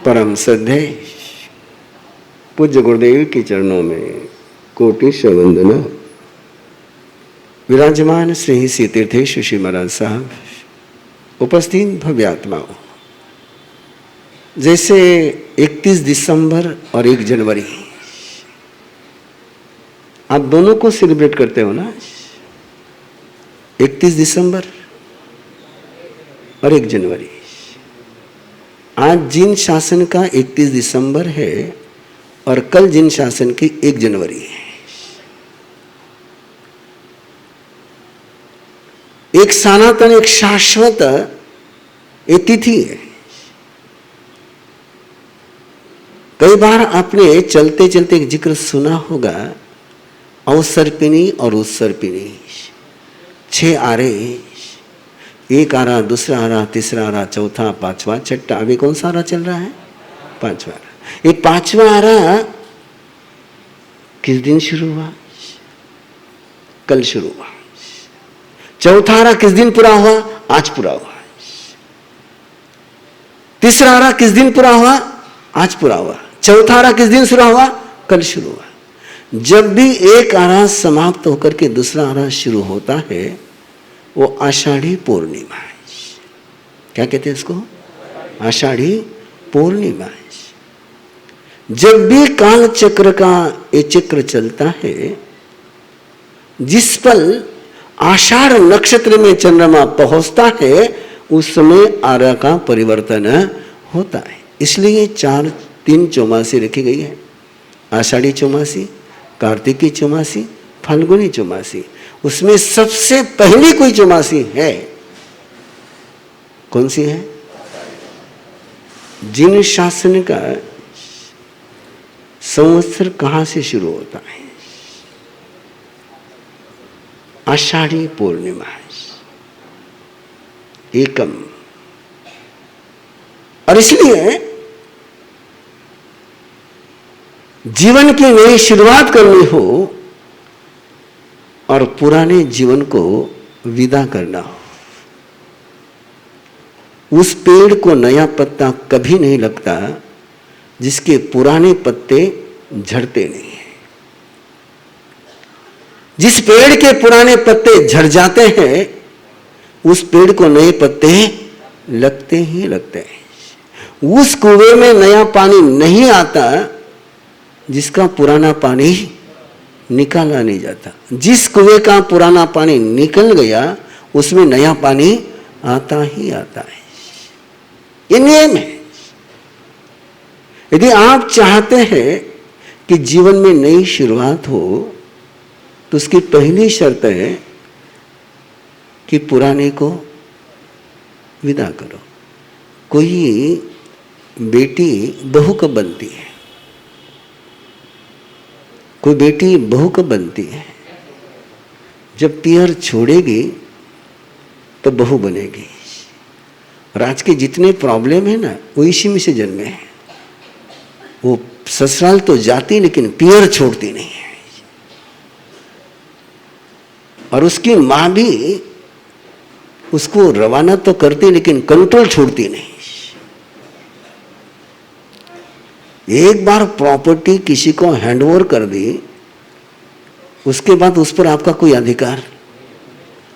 परम श्रद्धेय पूज्य गुरुदेव के चरणों में कोटि वंदना। विराजमान श्री श्री तीर्थेश्वर श्री महाराज साहब, उपस्थित भव्य आत्माओं, जैसे 31 दिसंबर और 1 जनवरी आप दोनों को सेलिब्रेट करते हो ना। 31 दिसंबर और 1 जनवरी। आज जिन शासन का 31 दिसंबर है और कल जिन शासन की 1 जनवरी है। एक सनातन, एक शाश्वत एक तिथि है। कई बार आपने चलते चलते एक जिक्र सुना होगा, अवसर्पिणी और उत्सर्पिणी। 6 आरे, एक आरा, दूसरा आरा, तीसरा आरा, चौथा, पांचवा, छठा। अभी कौन सा आरा चल रहा है? 5वां आरा। ये 5वां आरा किस दिन शुरू हुआ? कल शुरू हुआ। चौथा आरा किस दिन पूरा हुआ? आज पूरा हुआ। तीसरा आरा किस दिन पूरा हुआ? आज पूरा हुआ। चौथा आरा किस दिन शुरू हुआ? कल शुरू हुआ। जब भी एक आरा समाप्त होकर के दूसरा आरा शुरू होता है, वो आषाढ़ी पूर्णिमा है। क्या कहते हैं इसको? आषाढ़ी पूर्णिमा है। जब भी काल चक्र का ये चक्र चलता है, जिस पल आषाढ़ नक्षत्र में चंद्रमा पहुंचता है, उस समय आरा का परिवर्तन होता है। इसलिए 3 चौमासी रखी गई है। आषाढ़ी चौमासी, कार्तिकी चौमासी, फाल्गुनी चौमासी। उसमें सबसे पहली कोई चौमासी है, कौन सी है? जिन शासन का संवत्सर कहां से शुरू होता है? आषाढ़ी पूर्णिमा, एकम। और इसलिए जीवन की नई शुरुआत करनी हो और पुराने जीवन को विदा करना हो, उस पेड़ को नया पत्ता कभी नहीं लगता जिसके पुराने पत्ते झड़ते नहीं हैं। जिस पेड़ के पुराने पत्ते झड़ जाते हैं, उस पेड़ को नए पत्ते लगते ही लगते हैं। उस कुएं में नया पानी नहीं आता जिसका पुराना पानी निकाला नहीं जाता। जिस कुएं का पुराना पानी निकल गया, उसमें नया पानी आता ही आता है। ये नियम है। यदि आप चाहते हैं कि जीवन में नई शुरुआत हो, तो उसकी पहली शर्त है कि पुराने को विदा करो। कोई बेटी बहू कब बनती है? कोई बेटी बहू कब बनती है? जब पियर छोड़ेगी तो बहू बनेगी। और आज के जितने प्रॉब्लम है ना, वो इसी में से जन्मे हैं। वो ससुराल तो जाती लेकिन पियर छोड़ती नहीं है। और उसकी माँ भी उसको रवाना तो करती लेकिन कंट्रोल छोड़ती नहीं। एक बार प्रॉपर्टी किसी को हैंडओवर कर दी, उसके बाद उस पर आपका कोई अधिकार।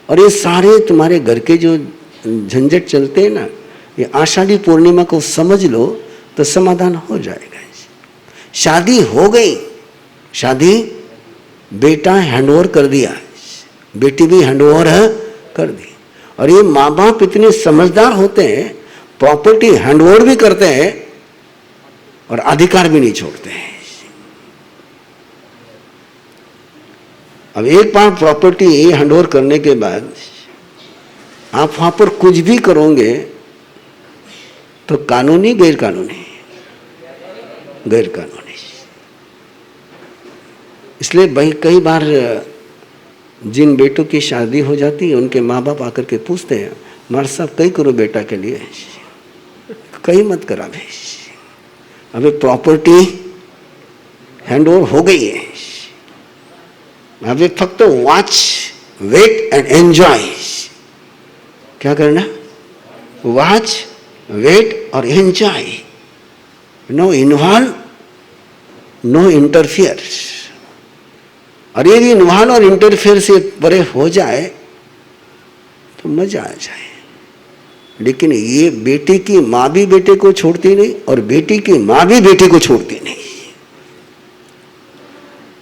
और ये सारे तुम्हारे घर के जो झंझट चलते हैं ना, ये आषाढ़ी पूर्णिमा को समझ लो तो समाधान हो जाएगा। शादी हो गई, शादी बेटा हैंडओवर कर दिया, बेटी भी हैंडओवर कर दी। और ये माँ बाप इतने समझदार होते हैं, प्रॉपर्टी हैंडओवर भी करते हैं और अधिकार भी नहीं छोड़ते हैं। अब एक बार प्रॉपर्टी हैंडओवर करने के बाद आप वहां पर कुछ भी करोगे तो कानूनी गैर कानूनी, गैर कानूनी। इसलिए भाई कई बार जिन बेटों की शादी हो जाती है, उनके माँ बाप आकर के पूछते हैं, मार साहब कई करो बेटा के लिए? कहीं मत करा भाई। अबे प्रॉपर्टी हैंडओवर हो गई है, अबे फक्त वॉच, वेट एंड एंजॉय। क्या करना? वॉच, वेट और enjoy. No involve, no interfere. और यदि इन्वॉल्व और इंटरफियर से परे हो जाए तो मजा आ जाए। लेकिन ये बेटे की माँ भी बेटे को छोड़ती नहीं और बेटी की माँ भी बेटी को छोड़ती नहीं,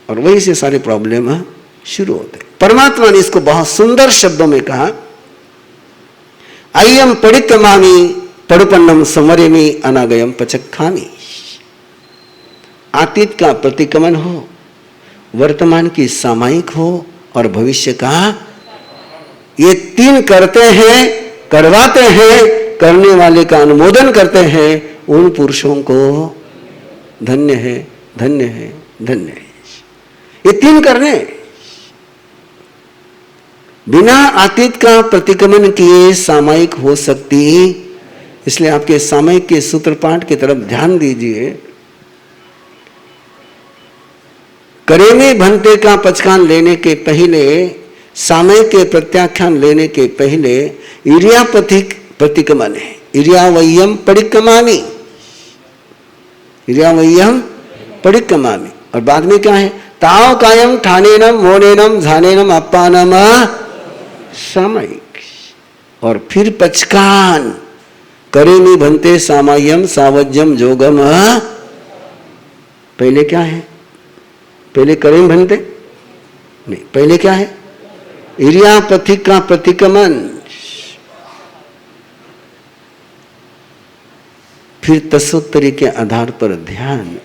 और वहीं से सारे प्रॉब्लम शुरू होते। परमात्मा ने इसको बहुत सुंदर शब्दों में कहा, अय्यम पडिक्कमामि पडुपन्नम संवरेमि अनागयम पचक्खामि। अतीत का प्रतिक्रमण हो, वर्तमान की सामायिक हो और भविष्य का, ये तीन करते हैं, करवाते हैं, करने वाले का अनुमोदन करते हैं, उन पुरुषों को धन्य है, धन्य है, धन्य है। ये तीन करने, बिना अतीत का प्रतिक्रमण किए सामायिक हो सकती। इसलिए आपके सामायिक के सूत्रपाठ की तरफ ध्यान दीजिए। करेमे भंते का पचकान लेने के पहले, सामयिक के प्रत्याख्यान लेने के पहले इरियापथिक प्रतिक्रमण है। इरियावय्यम पडिक्कमामि, इरियावय्यम पडिक्कमामि। और बाद में क्या है, ताव कायम ठानेनम मोनेनम झानेनम अप्पानम सामयिक। और फिर पचकान करेमी भंते सामायम सावज्यम जोगम। पहले क्या है, पहले करेम भंते नहीं, पहले क्या है, इरियापथिक का प्रतिक्रमण, फिर तस्वोत्तरी के आधार पर ध्यान,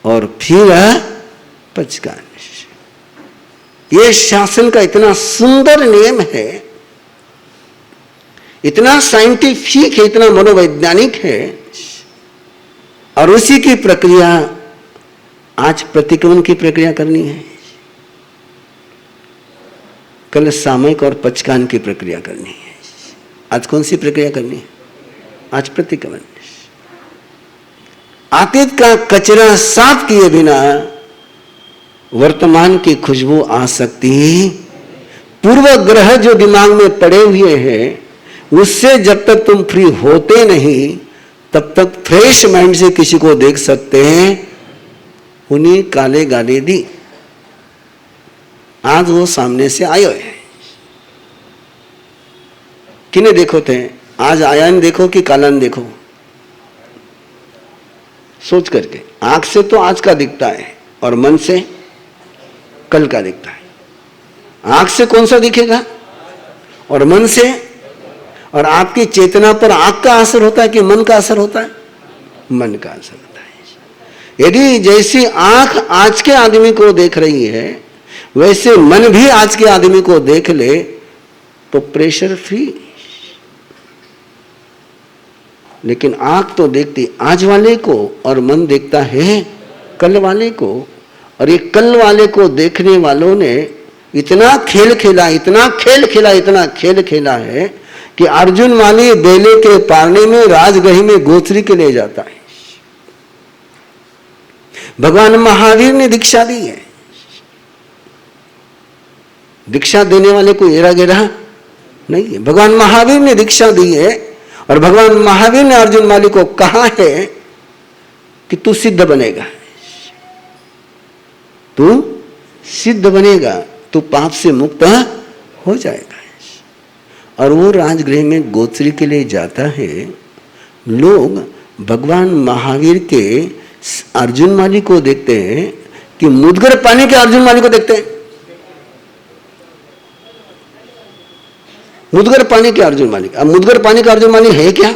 और फिर पचकान। ये शासन का इतना सुंदर नियम है, इतना साइंटिफिक है, इतना मनोवैज्ञानिक है, और उसी की प्रक्रिया आज प्रतिक्रमण की प्रक्रिया करनी है, कल सामयिक और पचकान की प्रक्रिया करनी है। आज कौन सी प्रक्रिया करनी है, आज प्रतिक्रमण। अतीत का कचरा साफ किए बिना वर्तमान की खुशबू आ सकती। पूर्व ग्रह जो दिमाग में पड़े हुए हैं, उससे जब तक तुम फ्री होते नहीं तब तक फ्रेश माइंड से किसी को देख सकते हैं। उन्हीं काले गाले दी, आज वो सामने से आए हैं। किन्हें देखो थे, आज आया न देखो कि काला न देखो, सोच करके। आंख से तो आज का दिखता है और मन से कल का दिखता है। आंख से कौन सा दिखेगा और मन से, और आपकी चेतना पर आंख का असर होता है कि मन का असर होता है, मन का असर होता है। यदि जैसी आंख आज के आदमी को देख रही है वैसे मन भी आज के आदमी को देख ले तो प्रेशर फ्री। लेकिन आंख तो देखती आज वाले को और मन देखता है कल वाले को, और ये कल वाले को देखने वालों ने इतना खेल खेला, इतना खेल खेला, इतना खेल खेला है कि अर्जुन माली बेले के पारने में राजगृह में गोचरी के ले जाता है। भगवान महावीर ने दीक्षा दी है। दीक्षा देने वाले को एरा गेरा नहीं है, भगवान महावीर ने दीक्षा दी है। और भगवान महावीर ने अर्जुन माली को कहा है कि तू सिद्ध बनेगा, तू सिद्ध बनेगा, तू पाप से मुक्त हो जाएगा। और वो राजगृह में गोचरी के लिए जाता है। लोग भगवान महावीर के अर्जुन माली को देखते हैं कि मुदगर पानी के अर्जुन माली को देखते हैं। मुदगर पानी के अर्जुन माली, अब मुदगर पानी का अर्जुन माली है क्या?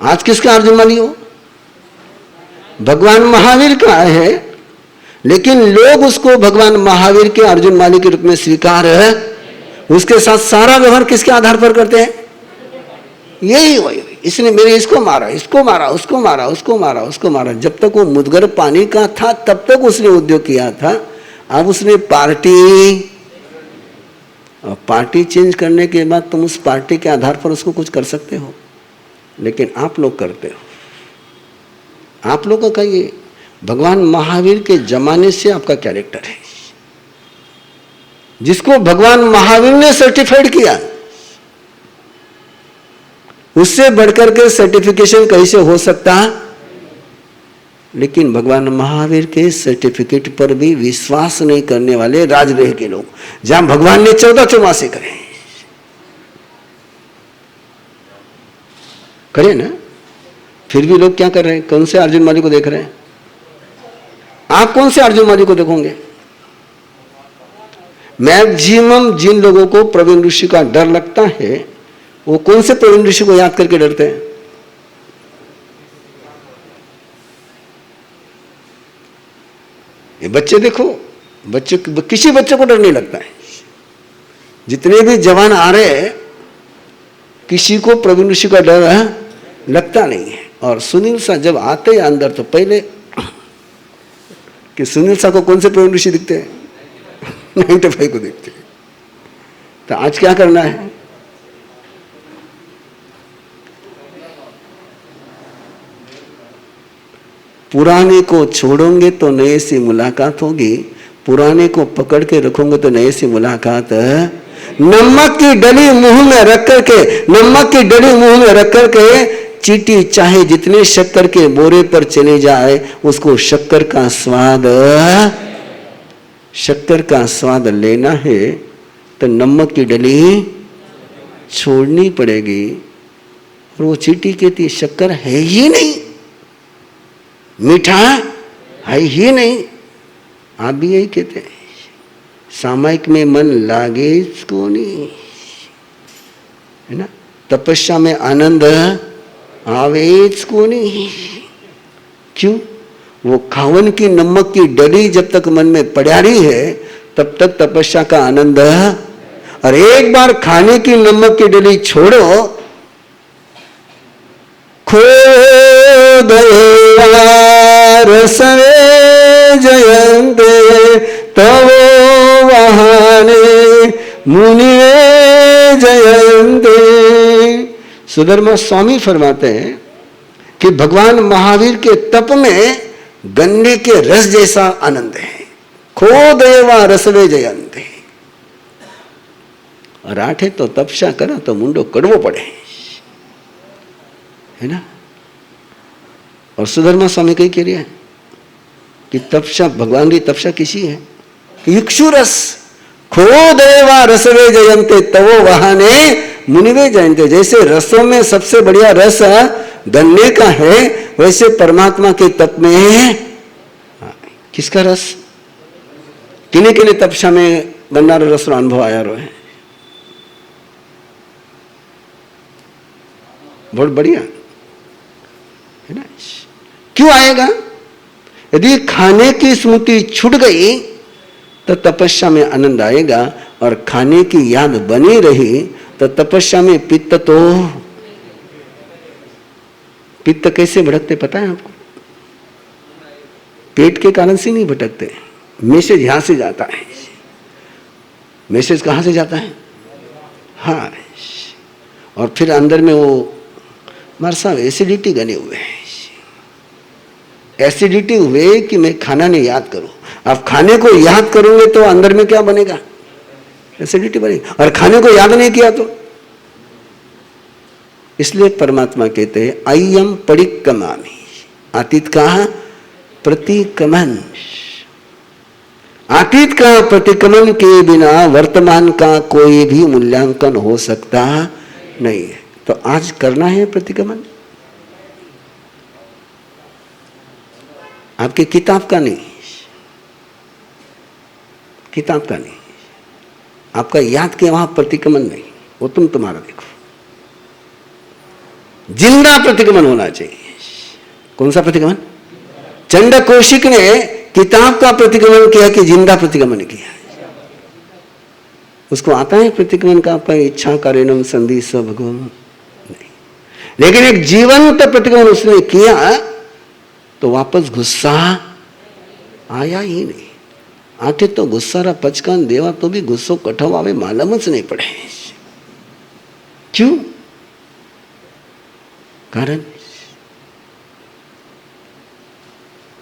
आज किसका अर्जुन माली हो? भगवान महावीर का है, लेकिन लोग उसको भगवान महावीर के अर्जुन माली के रूप में स्वीकार है। उसके साथ सारा व्यवहार किसके आधार पर करते हैं? यही वही, इसने मेरे इसको मारा, इसको मारा, उसको मारा, उसको मारा, उसको मारा। जब तक वो मुदगर पानी का था तब तक उसने उद्योग किया था। अब उसने पार्टी चेंज करने के बाद तुम उस पार्टी के आधार पर उसको कुछ कर सकते हो, लेकिन आप लोग करते हो। आप लोगों का ये भगवान महावीर के जमाने से आपका कैरेक्टर है, जिसको भगवान महावीर ने सर्टिफाइड किया। उससे बढ़कर के सर्टिफिकेशन कैसे हो सकता। लेकिन भगवान महावीर के सर्टिफिकेट पर भी विश्वास नहीं करने वाले राजगृह के लोग, जहां भगवान ने 14 चौमासे करे ना, फिर भी लोग क्या कर रहे हैं? कौन से अर्जुन माली को देख रहे हैं? आप कौन से अर्जुन माली को देखोगे? मैक्सिमम जिन लोगों को प्रवीण ऋषि का डर लगता है, वो कौन से प्रवीण ऋषि को याद करके डरते हैं? ये बच्चे देखो, बच्चे, किसी बच्चे को डर नहीं लगता है। जितने भी जवान आ रहे हैं, किसी को प्रवीण ऋषि का डर लगता नहीं है। और सुनील सा जब आते हैं अंदर, तो पहले कि सुनील सा को कौन से प्रवीण ऋषि दिखते हैं? 95 को दिखते हैं। तो आज क्या करना है? पुराने को छोड़ोगे तो नए से मुलाकात होगी, पुराने को पकड़ के रखोगे तो नए से मुलाकात। नमक की डली मुंह में रख करके, नमक की डली मुंह में रख करके चींटी चाहे जितने शक्कर के बोरे पर चले जाए, उसको शक्कर का स्वाद लेना है तो नमक की डली छोड़नी पड़ेगी। और वो चींटी कहती शक्कर है ही नहीं, मीठा है ही नहीं। आप भी यही कहते हैं, सामायिक में मन लागे इसको नहीं, है ना। तपस्या में आनंद आवे इसको नहीं। क्यों? वो खावन की नमक की डली जब तक मन में पड़ारी है, तब तक तपस्या का आनंद। और एक बार खाने की नमक की डली छोड़ो, खो रसवे जयंते तव वहाने मुनिवे जयंते। सुधर्मा स्वामी फरमाते हैं कि भगवान महावीर के तप में गन्ने के रस जैसा आनंद है। खो देवा रसवे जयंते। और आठे तो तपस्या करा तो मुंडो कड़वो पड़े, है ना। और सुधर्मा स्वामी कही कह रहा है कि तपस्या, भगवान की तपस्या किसी है इक्षु रस। खो देवा रसवे जयंते तवो वहाने मुनिवे जयंते। जैसे रसों में सबसे बढ़िया रस गन्ने का है, वैसे परमात्मा के तप में किसका रस? किने किने तपस्या में गन्ना रस अनुभव आया रो है, बहुत बढ़िया, है ना। क्यों आएगा? यदि खाने की स्मृति छूट गई तो तपस्या में आनंद आएगा, और खाने की याद बनी रही तो तपस्या में पित्त कैसे भटकते पता है आपको? पेट के कारण से नहीं भटकते। मैसेज यहां से जाता है। मैसेज कहां से जाता है? हाँ, और फिर अंदर में वो हमारे साहब एसिडिटी गने हुए हैं। एसिडिटी हुए कि मैं खाना नहीं याद करूं। आप खाने को याद करोगे तो अंदर में क्या बनेगा? एसिडिटी बनेगी। और खाने को याद नहीं किया तो, इसलिए परमात्मा कहते हैं अय्यम परिक्रमामि। अतीत का प्रतिक्रमण, अतीत का प्रतिक्रमण के बिना वर्तमान का कोई भी मूल्यांकन हो सकता नहीं है। तो आज करना है प्रतिक्रमण। आपकी किताब का नहीं, किताब का नहीं, आपका याद के वहां प्रतिक्रमण नहीं, वो तुम तुम्हारा देखो। जिंदा प्रतिक्रमण होना चाहिए। कौन सा प्रतिक्रमण? चंड कौशिक ने किताब का प्रतिक्रमण किया कि जिंदा प्रतिक्रमण किया? उसको आता है प्रतिक्रमण का पर इच्छा कारणम संधि भगवान नहीं, लेकिन एक जीवंत प्रतिक्रमण उसने किया तो वापस गुस्सा आया ही नहीं। आठे तो गुस्सारा पचकान देवा तो भी गुस्सो कठो आवे मालूम ज नहीं पड़े। क्यों? कारण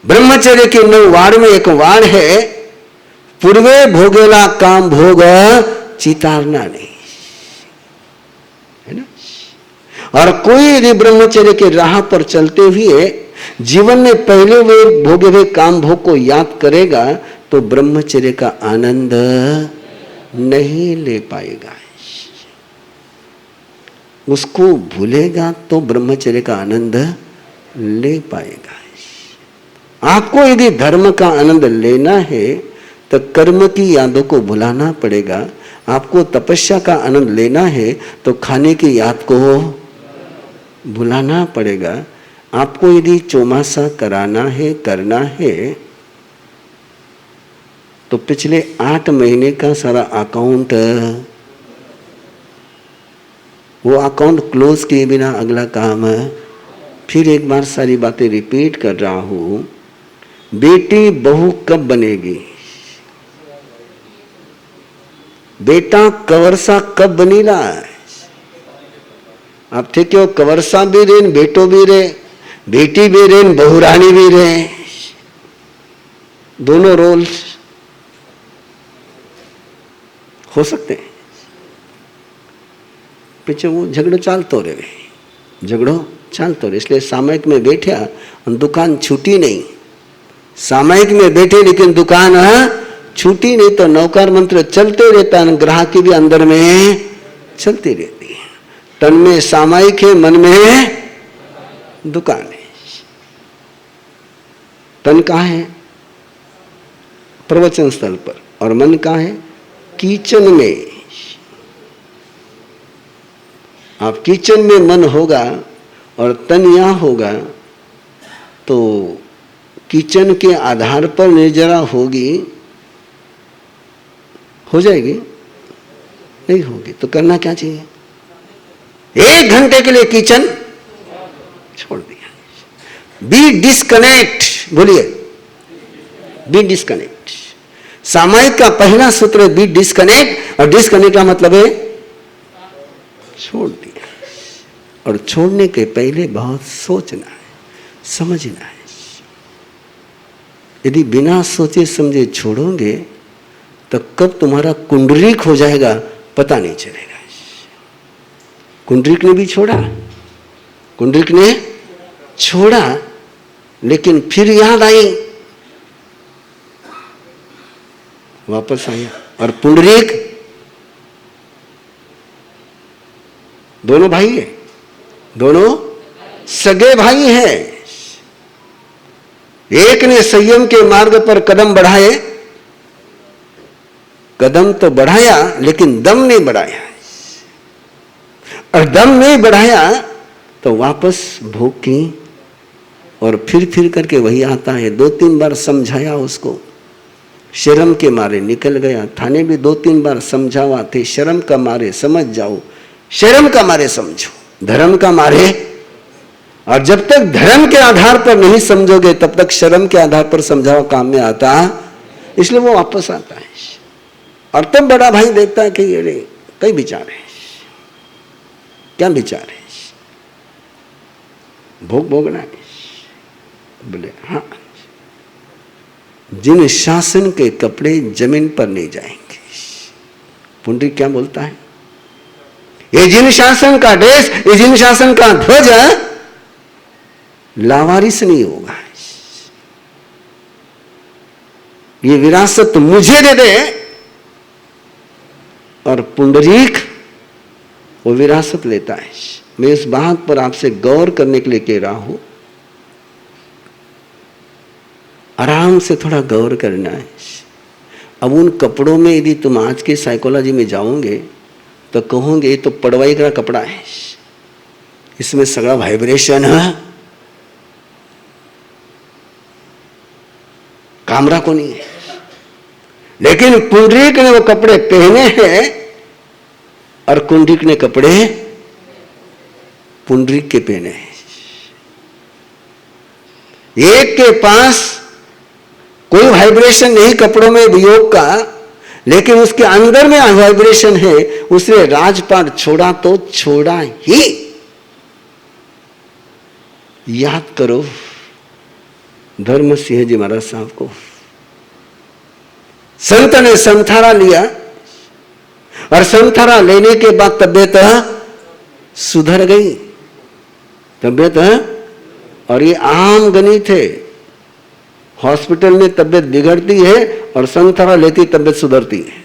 ब्रह्मचर्य के 9 वार में एक वार है, पूर्वे भोगेला काम भोग चितारना नहीं, है ना। और कोई यदि ब्रह्मचर्य के राह पर चलते हुए जीवन में पहले वे भोगे हुए काम भोग को याद करेगा तो ब्रह्मचर्य का आनंद नहीं ले पाएगा। उसको भूलेगा तो ब्रह्मचर्य का आनंद ले पाएगा। आपको यदि धर्म का आनंद लेना है तो कर्म की यादों को भुलाना पड़ेगा। आपको तपस्या का आनंद लेना है तो खाने की याद को भुलाना पड़ेगा। आपको यदि चौमासा कराना है, करना है, तो पिछले 8 महीने का सारा अकाउंट, वो अकाउंट क्लोज किए बिना अगला काम। फिर एक बार सारी बातें रिपीट कर रहा हूं। बेटी बहू कब बनेगी? बेटा कवर्सा कब बनीला? आप ठीक हो, कवर्सा भी रेन, बेटो भी रे, बेटी भी रेन, बहुरानी भी रे, दोनों रोल हो सकते हैं। पीछे वो झगड़ो चालतो रहे, झगड़ो चालतो रहे, इसलिए सामयिक में बैठा और दुकान छूटी नहीं। सामयिक में बैठे लेकिन दुकान छूटी नहीं, तो नौकार मंत्र चलते रहता है, ग्राहक की भी अंदर में चलती रहती है। तन में सामयिक है, मन में दुकान है। तन कहाँ है? प्रवचन स्थल पर, और मन कहाँ है? किचन में। आप किचन में मन होगा और तन यहाँ होगा तो किचन के आधार पर निर्जरा होगी, हो जाएगी? नहीं होगी। तो करना क्या चाहिए? 1 घंटे के लिए किचन छोड़ दिया। बी डिस्कनेक्ट, बोलिए, बी डिस्कनेक्ट। सामायिक का पहला सूत्र है बी डिस्कनेक्ट, और डिस्कनेक्ट का मतलब है छोड़ दिया। और छोड़ने के पहले बहुत सोचना है, समझना है। यदि बिना सोचे समझे छोड़ोगे तो कब तुम्हारा कुंडलीक हो जाएगा पता नहीं चलेगा। कुंडलीक ने भी छोड़ा, कुंडलीक ने छोड़ा, लेकिन फिर याद आई, वापस आया। और पुंडरीक दोनों भाई है, दोनों सगे भाई हैं। एक ने संयम के मार्ग पर कदम बढ़ाए, कदम तो बढ़ाया लेकिन दम नहीं बढ़ाया, और दम नहीं बढ़ाया तो वापस भूख की, और फिर करके वही आता है। 2-3 बार समझाया उसको, शर्म के मारे निकल गया। थाने भी 2-3 बार समझावा थे, शर्म का मारे समझ जाओ, शर्म का मारे समझो, धर्म का मारे। और जब तक धर्म के आधार पर नहीं समझोगे तब तक शर्म के आधार पर समझाओ काम में आता, इसलिए वो वापस आता है। और तब बड़ा भाई देखता है कि अरे कई विचार है, क्या विचार है? भोगना है। बोले हाँ, जिन शासन के कपड़े जमीन पर नहीं जाएंगे। पुंडरीक क्या बोलता है? ये जिन शासन का ड्रेस, ये जिन शासन का ध्वज लावारिस नहीं होगा, ये विरासत मुझे दे दे। और पुंडरीक वो विरासत लेता है। मैं इस बात पर आपसे गौर करने के लिए कह रहा हूं, आराम से थोड़ा गौर करना है। अब उन कपड़ों में यदि तुम आज के साइकोलॉजी में जाओगे तो कहोगे ये तो पड़वाई का कपड़ा है, इसमें सगड़ा वाइब्रेशन है, कामरा को नहीं है। लेकिन पुंडरीक ने वो कपड़े पहने हैं और पुंडरीक ने कपड़े पुंडरीक के पहने हैं। एक के पास कोई वाइब्रेशन नहीं कपड़ों में वियोग का, लेकिन उसके अंदर में वाइब्रेशन है। उसने राजपाट छोड़ा तो छोड़ा ही। याद करो धर्म सिंह जी महाराज साहब को, संत ने संथारा लिया और संथारा लेने के बाद तबियत सुधर गई। तबीयत है, और ये आम गणित है। हॉस्पिटल में तबीयत बिगड़ती है और संथारा लेती तबीयत सुधरती है।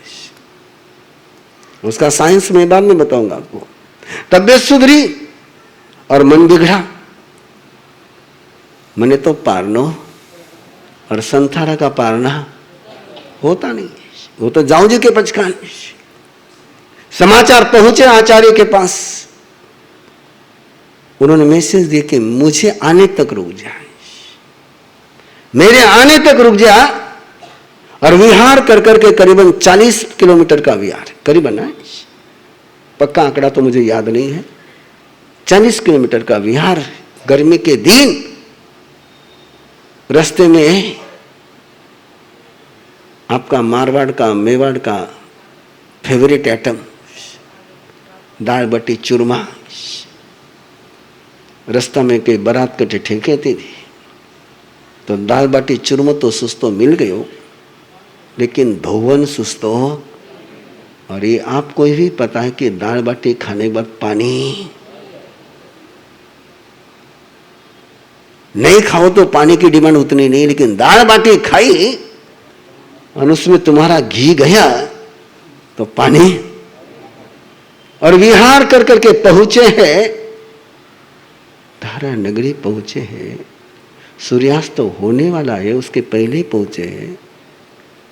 उसका साइंस मैं बाद में बताऊंगा आपको। तबीयत सुधरी और मन बिगड़ा, मने तो पारनो, और संथारा का पारना होता नहीं। वो तो जाऊं जी के पचकान। समाचार पहुंचे आचार्य के पास, उन्होंने मैसेज दिया कि मुझे आने तक रुक जा, मेरे आने तक रुक जा। और विहार कर करके करीबन 40 किलोमीटर का विहार, करीबन है, पक्का आंकड़ा तो मुझे याद नहीं है, 40 किलोमीटर का विहार गर्मी के दिन। रास्ते में आपका मारवाड़ का, मेवाड़ का फेवरेट आइटम दाल बटी चूरमा। रास्ता में कई बारात कटे ठेके थी, तो दाल बाटी चूरमा तो सुस्तो मिल गयो, लेकिन धोवन सुस्तो। और ये आपको भी पता है कि दाल बाटी खाने के बाद पानी नहीं खाओ तो पानी की डिमांड उतनी नहीं, लेकिन दाल बाटी खाई और उसमें तुम्हारा घी गया तो पानी। और विहार कर करके पहुंचे हैं, तारा नगरी पहुंचे हैं, सूर्यास्त तो होने वाला है, उसके पहले ही पहुंचे हैं।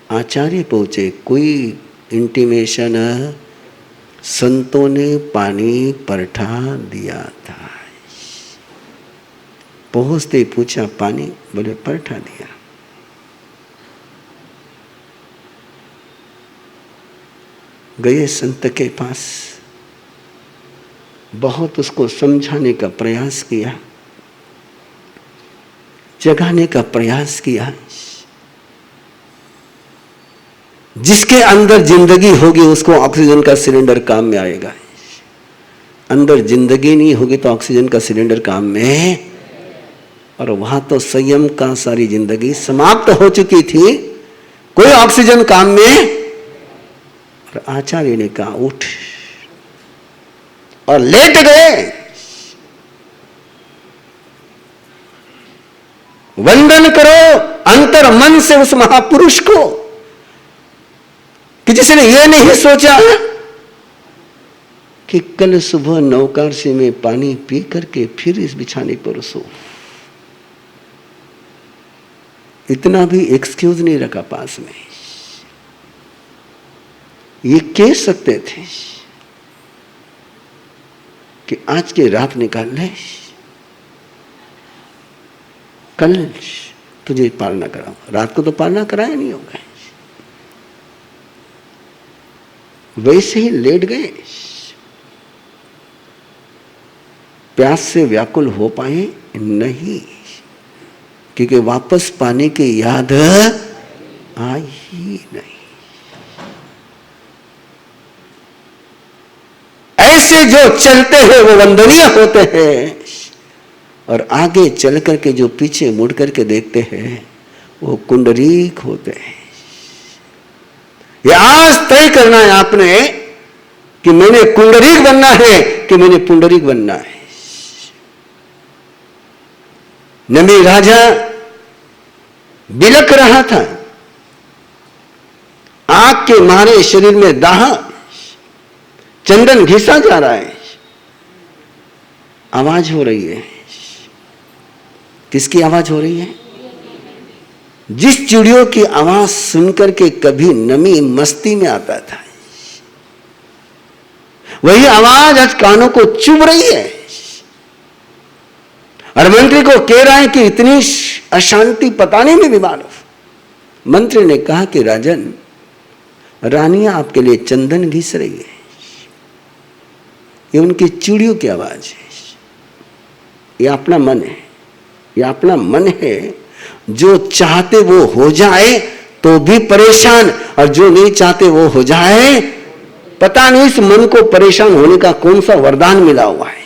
आचार्य पहुंचे, कोई इंटीमेशन संतों ने पानी परठा दिया था। पहुंचते पूछा पानी, बोले परठा दिया। गए संत के पास, बहुत उसको समझाने का प्रयास किया, जगाने का प्रयास किया। जिसके अंदर जिंदगी होगी उसको ऑक्सीजन का सिलेंडर काम में आएगा। अंदर जिंदगी नहीं होगी तो ऑक्सीजन का सिलेंडर काम में। और वहां तो संयम का सारी जिंदगी समाप्त हो चुकी थी, कोई ऑक्सीजन काम में। और आचार्य ने कहा उठ, और लेट गए। वंदन करो अंतर मन से उस महापुरुष को, कि जिसने यह नहीं सोचा कि कल सुबह नौकाशी में पानी पी करके फिर इस बिछाने पर सो। इतना भी एक्सक्यूज नहीं रखा पास में। ये कह सकते थे कि आज की रात निकाल ले, कल तुझे पालना कराऊं। रात को तो पालना कराया नहीं होगा। वैसे ही लेट गए, प्यास से व्याकुल हो पाए नहीं, क्योंकि वापस पाने की याद आई ही नहीं। ऐसे जो चलते हैं वो वंदनीय होते हैं, और आगे चल करके जो पीछे मुड़ करके देखते हैं वो कुंडरीक होते हैं। ये आज तय करना है आपने कि मैंने कुंडरीक बनना है कि मैंने पुंडरीक बनना है। नमी राजा बिलख रहा था, आग के मारे शरीर में दाह, चंदन घिसा जा रहा है, आवाज हो रही है। किसकी आवाज हो रही है? जिस चिड़ियों की आवाज सुनकर के कभी नमी मस्ती में आता था, वही आवाज आज कानों को चुभ रही है। और मंत्री को कह रहा है कि इतनी अशांति पता नहीं मैं बीमार हूं। मंत्री ने कहा कि राजन, रानियां आपके लिए चंदन घिस रही है, ये उनकी चिड़ियों की आवाज है। ये अपना मन है, ये अपना मन है। जो चाहते वो हो जाए तो भी परेशान, और जो नहीं चाहते वो हो जाए। पता नहीं इस मन को परेशान होने का कौन सा वरदान मिला हुआ है।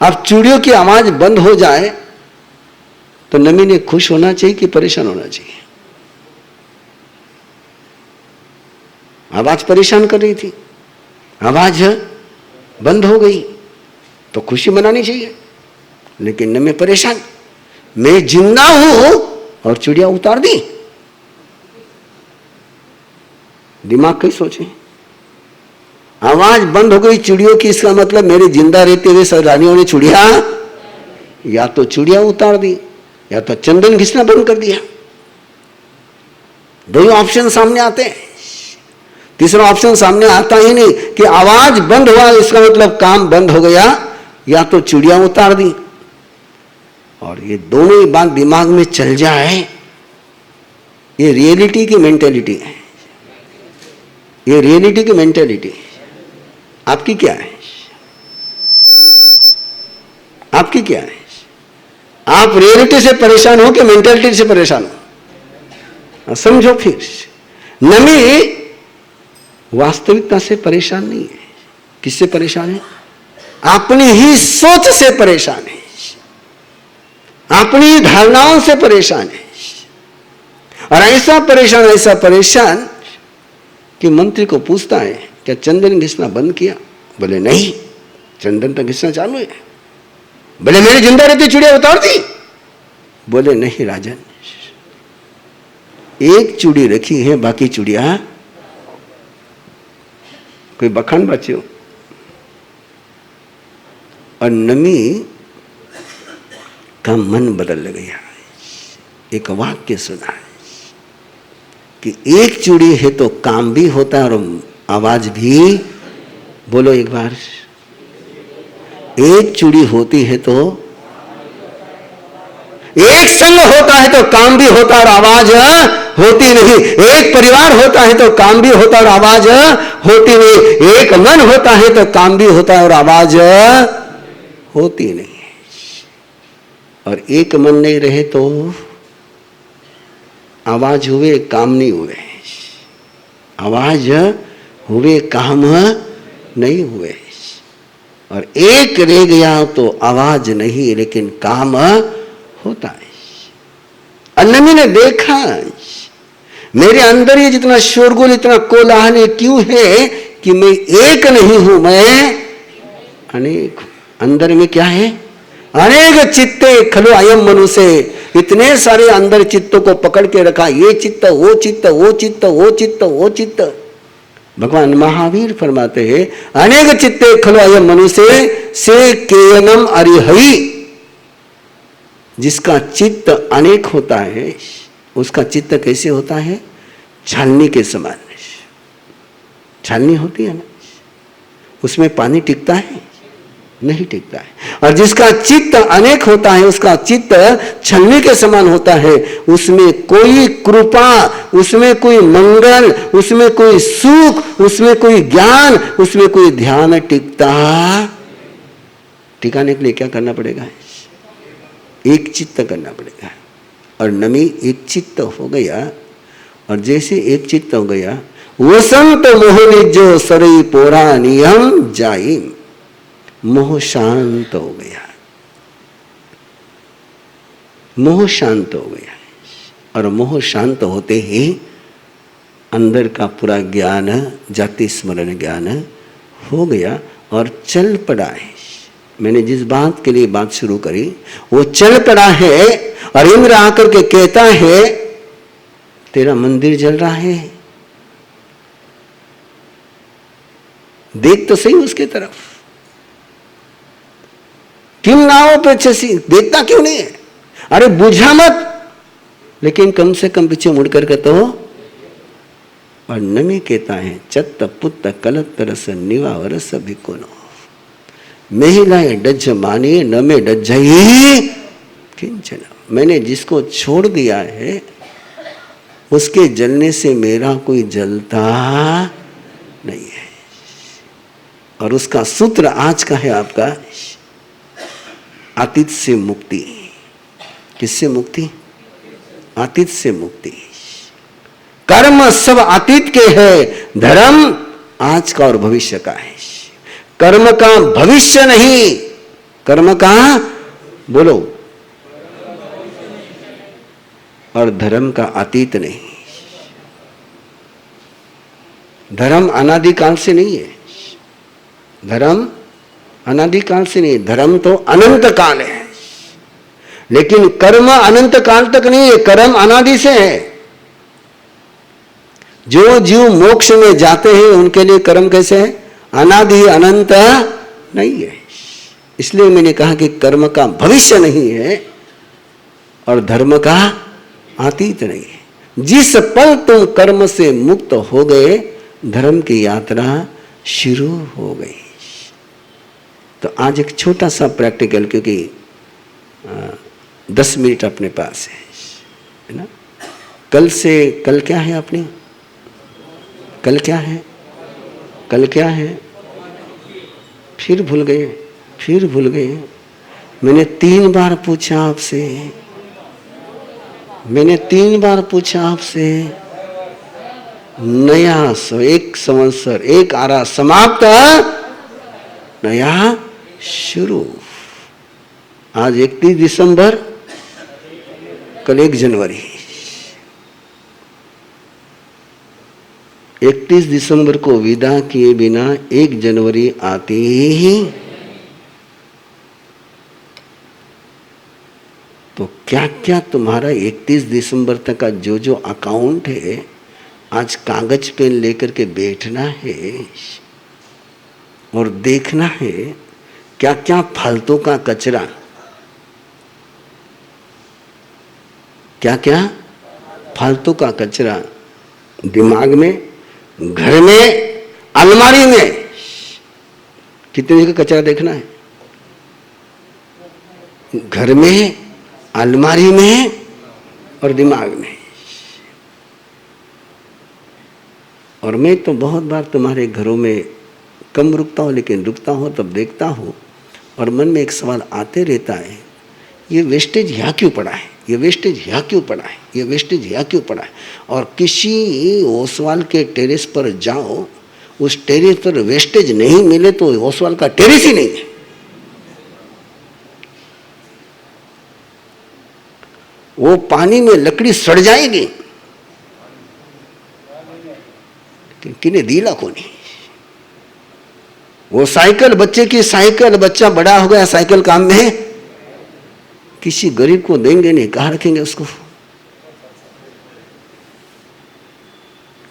अब चिड़ियों की आवाज बंद हो जाए तो नमी ने खुश होना चाहिए कि परेशान होना चाहिए? आवाज परेशान कर रही थी, आवाज बंद हो गई तो खुशी मनानी चाहिए। लेकिन न मैं परेशान, मैं जिंदा हूं और चिड़िया उतार दी। दिमाग कहीं सोचे, आवाज बंद हो गई चिड़ियों की, इसका मतलब मेरे जिंदा रहते हुए सैलानियों ने चिड़िया या तो चिड़िया उतार दी या तो चंदन घिसना बंद कर दिया। दो ही ऑप्शन सामने आते हैं, तीसरा ऑप्शन सामने आता ही नहीं कि आवाज बंद हुआ इसका मतलब काम बंद हो गया या तो चिड़िया उतार दी। और ये दोनों ही बात दिमाग में चल जाए, ये रियलिटी की मेंटेलिटी है। ये रियलिटी की मेंटेलिटी आपकी क्या है? आपकी क्या है? आप रियलिटी से परेशान हो कि मेंटेलिटी से परेशान हो? समझो फिर, नमी वास्तविकता से परेशान नहीं है। किससे परेशान है? अपनी ही सोच से परेशान है, अपनी धारणाओं से परेशान है। और ऐसा परेशान कि मंत्री को पूछता है क्या चंदन घिसना बंद किया? बोले नहीं, चंदन तो घिसना चालू है। बोले मेरी जिंदा रहती चिड़िया उतार दी? बोले नहीं राजन, एक चूड़ी रखी है, बाकी चूड़िया कोई बखान बचे हो। और नमी का मन बदल गया। एक वाक्य सुना कि एक चूड़ी है तो काम भी होता है और आवाज भी। बोलो एक बार, एक चूड़ी होती है तो एक संग होता है तो काम भी होता और आवाज होती नहीं। एक परिवार होता है तो काम भी होता और आवाज होती नहीं। एक मन होता है तो काम भी होता है और आवाज होती नहीं। और एक मन नहीं रहे तो आवाज हुए काम नहीं हुए, आवाज हुए काम नहीं हुए। और एक रह गया तो आवाज नहीं लेकिन काम होता है। अन्नमी ने देखा मेरे अंदर ये जितना शोरगुल, इतना कोलाहल क्यों है कि मैं एक नहीं हूं, मैं अनेक हूं। अंदर में क्या है? अनेक चित्ते खलो अयम मनुष्य। इतने सारे अंदर चित्तों को पकड़ के रखा, ये चित्त वो चित्त वो चित्त वो चित्त वो चित्त। भगवान महावीर फरमाते हैं अनेक चित्ते खलो अयम मनुष्य से केयनम अरिहई। जिसका चित्त अनेक होता है उसका चित्त कैसे होता है? छालनी के समान। छालनी होती है ना, उसमें पानी टिकता है? नहीं टिकता है। और जिसका चित्त अनेक होता है उसका चित्त छलनी के समान होता है। उसमें कोई कृपा, उसमें कोई मंगल, उसमें कोई सुख, उसमें कोई ज्ञान, उसमें कोई ध्यान टिकता। टिकाने के लिए क्या करना पड़ेगा? एक चित्त करना पड़ेगा। और नमी एक चित्त हो गया। और जैसे एक चित्त हो गया, वसंत मोहनी जो सरई पोरा नियम जाई। मोह शांत हो गया, मोह शांत हो गया। और मोह शांत होते ही अंदर का पूरा ज्ञान, जाति स्मरण ज्ञान हो गया और चल पड़ा है। मैंने जिस बात के लिए बात शुरू करी वो चल पड़ा है। और इंद्र आकर के कहता है तेरा मंदिर जल रहा है, देख तो सही उसके तरफ। क्यों नाव पे छसी, देखता क्यों नहीं है? अरे बुझा मत, लेकिन कम से कम पीछे मुड़ करके तो। और नमी कहता है चत्त पुत्त कलत रस निवावर सभी को नो महिलाएं डज मानिए न में डज्जई किंचन। मैंने जिसको छोड़ दिया है उसके जलने से मेरा कोई जलता नहीं है। और उसका सूत्र आज का है आपका अतीत से मुक्ति। किससे मुक्ति? अतीत से मुक्ति। कर्म सब अतीत के है, धर्म आज का और भविष्य का है। कर्म का भविष्य नहीं, कर्म का बोलो, और धर्म का अतीत नहीं। धर्म अनादिकाल से नहीं है, धर्म अनादिकाल से नहीं, धर्म तो अनंत काल है। लेकिन कर्म अनंत काल तक नहीं है, कर्म अनादि से है। जो जीव मोक्ष में जाते हैं उनके लिए कर्म कैसे है? अनादि अनंत नहीं है। इसलिए मैंने कहा कि कर्म का भविष्य नहीं है और धर्म का अतीत नहीं है। जिस पल तुम कर्म से मुक्त हो गए, धर्म की यात्रा शुरू हो गई। तो आज एक छोटा सा प्रैक्टिकल, क्योंकि 10 मिनट अपने पास है ना। कल क्या है अपनी? कल क्या है? कल क्या है? फिर भूल गए। मैंने 3 बार पूछा आपसे, नया एक संवत्सर, एक आरा समाप्त, नया शुरू। आज 31 दिसंबर, कल 1 जनवरी। 31 दिसंबर को विदा किए बिना 1 जनवरी आती ही। तो क्या क्या तुम्हारा 31 दिसंबर तक का जो अकाउंट है, आज कागज पेन लेकर के बैठना है और देखना है क्या क्या फालतू का कचरा, क्या क्या फालतू का कचरा दिमाग में, घर में, अलमारी में, कितने का कचरा देखना है। घर में, अलमारी में और दिमाग में। और मैं तो बहुत बार तुम्हारे घरों में कम रुकता हूँ, लेकिन रुकता हूँ तब देखता हूँ और मन में एक सवाल आते रहता है, ये वेस्टेज यहाँ क्यों पड़ा है, ये वेस्टेज यहाँ क्यों पड़ा है, ये वेस्टेज यहाँ क्यों पड़ा है। और किसी ओसवाल के टेरेस पर जाओ, उस टेरेस पर वेस्टेज नहीं मिले तो ओसवाल का टेरेस ही नहीं है। वो पानी में लकड़ी सड़ जाएगी, किने दीला को नहीं। वो साइकिल, बच्चे की साइकिल, बच्चा बड़ा हो गया, साइकिल काम में है, किसी गरीब को देंगे नहीं, कहाँ रखेंगे उसको,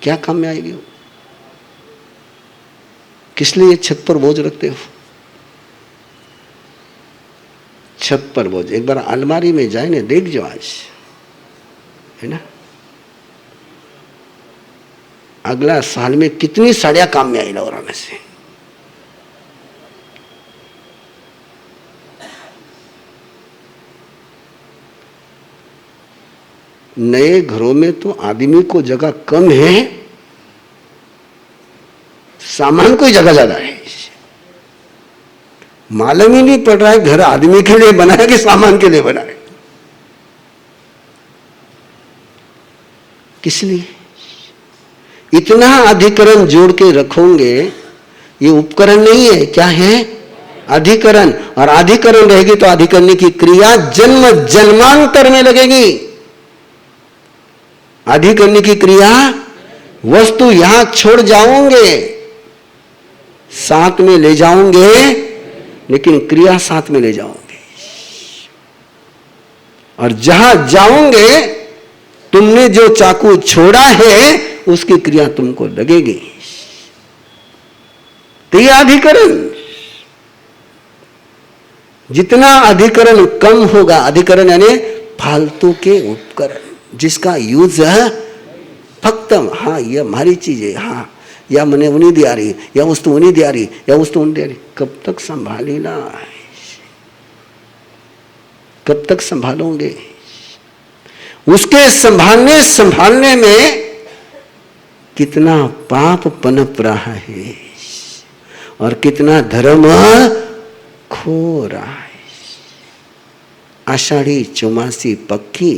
क्या काम में आएगी वो। किस लिए छत पर बोझ रखते हो? छत पर बोझ, एक बार अलमारी में जाए ना, देख जो आज, है ना, अगला साल में कितनी साड़ियां काम में आई लौरा में से। नए घरों में तो आदमी को जगह कम है, सामान को जगह ज्यादा है। मालूम ही नहीं पड़ रहा है घर आदमी के लिए बना है कि सामान के लिए बना है। किस लिए इतना अधिकरण जोड़ के रखोगे? ये उपकरण नहीं है, क्या है? अधिकरण। और अधिकरण रहेगी तो अधिकरण की क्रिया जन्म जन्मांतर में लगेगी। अधिकरण की क्रिया, वस्तु यहां छोड़ जाओगे, साथ में ले जाओगे, लेकिन क्रिया साथ में ले जाओगे। और जहां जाओगे, तुमने जो चाकू छोड़ा है उसकी क्रिया तुमको लगेगी। तो यह अधिकरण, जितना अधिकरण कम होगा, अधिकरण यानी फालतू के उपकरण जिसका यूज है फक्त, हाँ ये हमारी चीज है, हाँ या मैंने उन्हीं दिया रही, या वस्तु उन्हीं दिया रही, या वस्तु उन्हीं दिया रही, कब तक संभाली ना, कब तक संभालोगे? उसके संभालने में कितना पाप पनप रहा है और कितना धर्म खो रहा है। आषाढ़ी चौमासी पक्की,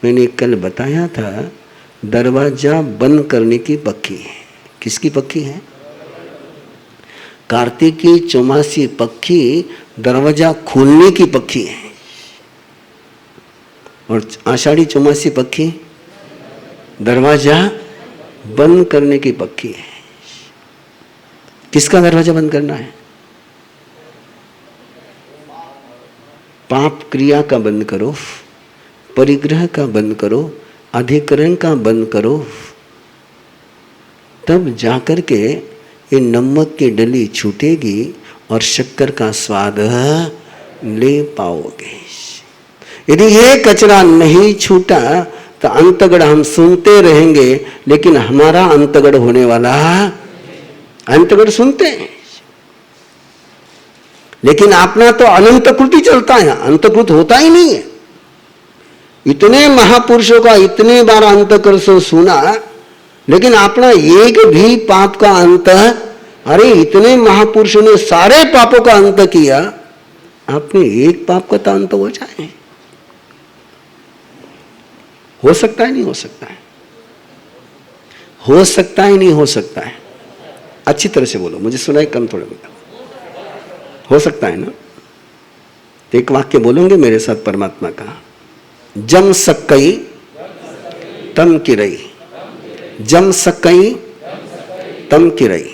मैंने कल बताया था, दरवाजा बंद करने की पक्की है। किसकी पक्की है? कार्तिकी चौमासी पक्की दरवाजा खोलने की पक्की है, और आषाढ़ी चौमासी पक्की दरवाजा बंद करने की पक्की है। किसका दरवाजा बंद करना है? पाप क्रिया का बंद करो, परिग्रह का बंद करो, अधिकरण का बंद करो, तब जाकर के ये नमक की डली छूटेगी और शक्कर का स्वाद ले पाओगे। यदि ये कचरा नहीं छूटा तो अंतगढ़ हम सुनते रहेंगे, लेकिन हमारा अंतगढ़ होने वाला, अंतगढ़ सुनते हैं लेकिन अपना तो अनंतकृति चलता है, अंतकृत होता ही नहीं है। इतने महापुरुषों का इतने बार अंतकर्षो सुना, लेकिन अपना एक भी पाप का अंत, अरे इतने महापुरुषों ने सारे पापों का अंत किया, आपने एक पाप का तो अंत हो जाए। हो सकता है नहीं हो सकता है? हो सकता है नहीं हो सकता है? अच्छी तरह से बोलो, मुझे सुनाई कम थोड़ा बोलो। हो सकता है ना? तो एक वाक्य बोलोगे मेरे साथ परमात्मा का, जम सक्कई तम किरई, जम सक्कई तम किरई,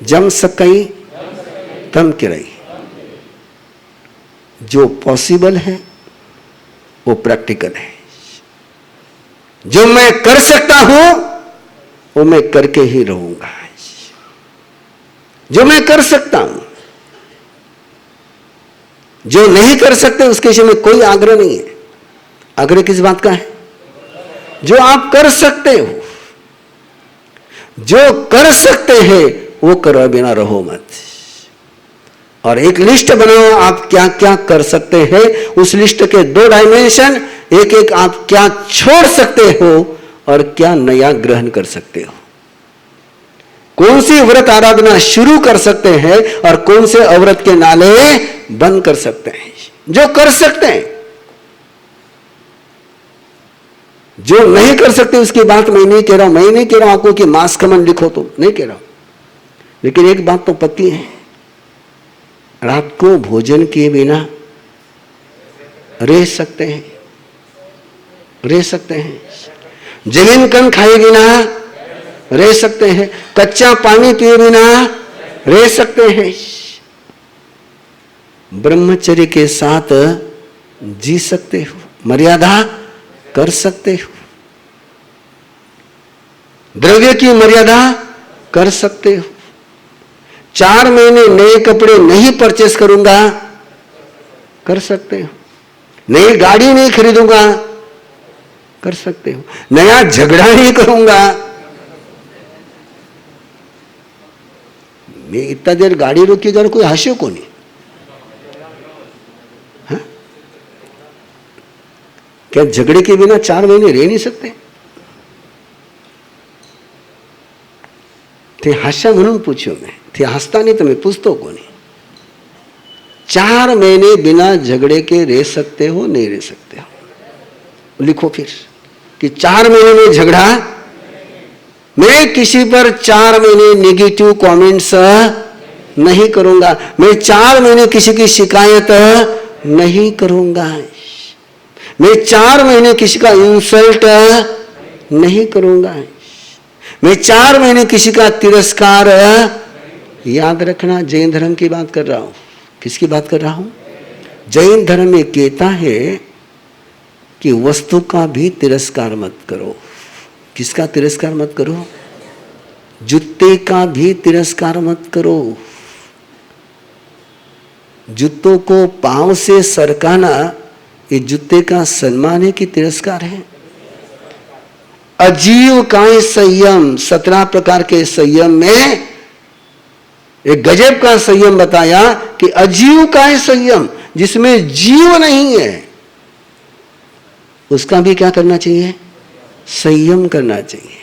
जम सक्कई तम किरई। जो पॉसिबल है वो प्रैक्टिकल है। जो मैं कर सकता हूं वो मैं करके ही रहूंगा। जो मैं कर सकता हूं, जो नहीं कर सकते उसके विषय में कोई आग्रह नहीं है। आग्रह किस बात का है? जो आप कर सकते हो, जो कर सकते हैं वो करो, बिना रहो मत। और एक लिस्ट बनाओ आप क्या क्या कर सकते हैं, उस लिस्ट के 2 डायमेंशन, एक एक आप क्या छोड़ सकते हो और क्या नया ग्रहण कर सकते हो। कौन सी व्रत आराधना शुरू कर सकते हैं और कौन से अव्रत के नाले बंद कर सकते हैं। जो कर सकते हैं, जो नहीं कर सकते उसकी बात मैं नहीं कह रहा हूं। मैं नहीं कह रहा हूं आपको कि मास कमन लिखो, तो नहीं कह रहा हूं, लेकिन एक बात तो पक्की है, रात को भोजन किए बिना रह सकते हैं, रह सकते हैं। जमीन कन खाए बिना रह सकते हैं। कच्चा पानी पिए बिना रह सकते हैं। ब्रह्मचर्य के साथ जी सकते हो, मर्यादा कर सकते हो, द्रव्य की मर्यादा कर सकते हो। 4 महीने नए कपड़े नहीं परचेस करूंगा, कर सकते हो। नई गाड़ी नहीं खरीदूंगा, कर सकते हो। नया झगड़ा नहीं करूंगा, मैं इतना देर गाड़ी रोकी जा रहा, कोई हंसे को नहीं। हाँ? क्या झगड़े के बिना 4 महीने रह नहीं सकते? ते हंसा म्हणून पूछो मैं, ते हंसता नहीं तो मैं पूछता को नहीं। 4 महीने बिना झगड़े के रह सकते हो, नहीं रह सकते हो? लिखो फिर कि 4 महीने में झगड़ा, मैं किसी पर 4 महीने नेगेटिव कमेंट्स नहीं करूंगा, मैं 4 महीने किसी की शिकायत नहीं करूंगा, मैं 4 महीने किसी का इंसल्ट नहीं करूंगा, मैं 4 महीने किसी का तिरस्कार। याद रखना, जैन धर्म की बात कर रहा हूं। किसकी बात कर रहा हूं? जैन धर्म में कहता है कि वस्तु का भी तिरस्कार मत करो। किसका तिरस्कार मत करो? जूते का भी तिरस्कार मत करो। जूतों को पांव से सरकाना ये जूते का सम्मान है कि तिरस्कार है? अजीव काय संयम, 17 प्रकार के संयम में एक गजब का संयम बताया कि अजीव काय संयम, जिसमें जीव नहीं है, उसका भी क्या करना चाहिए? संयम करना चाहिए।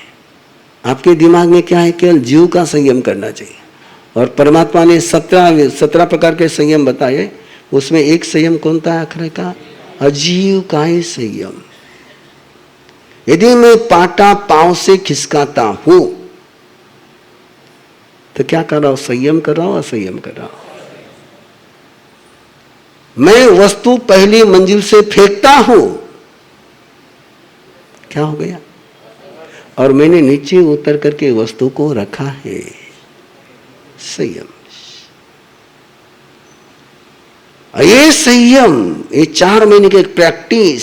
आपके दिमाग में क्या है? केवल जीव का संयम करना चाहिए। और परमात्मा ने 17 प्रकार के संयम बताए, उसमें एक संयम कौन था आखिर का? अजीव काय संयम। यदि मैं पाटा पांव से खिसकाता हूं तो क्या कर रहा हूं? संयम कर रहा हूं, असंयम कर रहा हूं? मैं वस्तु पहली मंजिल से फेंकता हूं, क्या हो गया? और मैंने नीचे उतर करके वस्तु को रखा है, संयम। ये संयम, ये 4 महीने की एक प्रैक्टिस,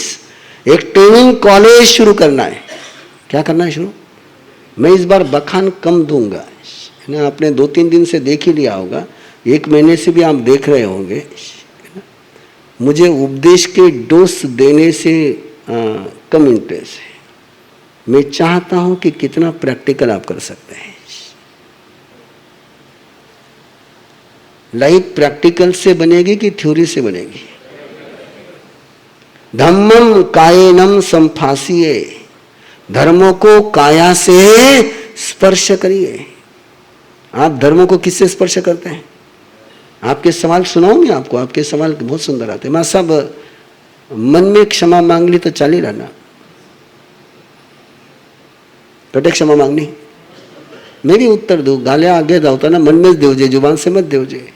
एक ट्रेनिंग कॉलेज शुरू करना है। क्या करना है शुरू? मैं इस बार बखान कम दूंगा ना, आपने 2-3 दिन से देख ही लिया होगा, 1 महीने से भी आप देख रहे होंगे। मुझे उपदेश के डोज देने से कम इंटरेस्ट है। मैं चाहता हूं कि कितना प्रैक्टिकल आप कर सकते हैं। लाइफ प्रैक्टिकल से बनेगी कि थ्योरी से बनेगी? धम्मम कायेनम संफासिए, धर्मों को काया से स्पर्श करिए। आप धर्मों को किससे स्पर्श करते हैं? आपके सवाल सुनाऊंगी आपको, आपके सवाल बहुत सुंदर आते हैं। मैं सब मन में क्षमा मांग ली तो चल ही रहना, कटे क्षमा मांगनी, मैं भी उत्तर दू, गालियां आगे जाता ना, मन में देवजे, जुबान से मत देवजे।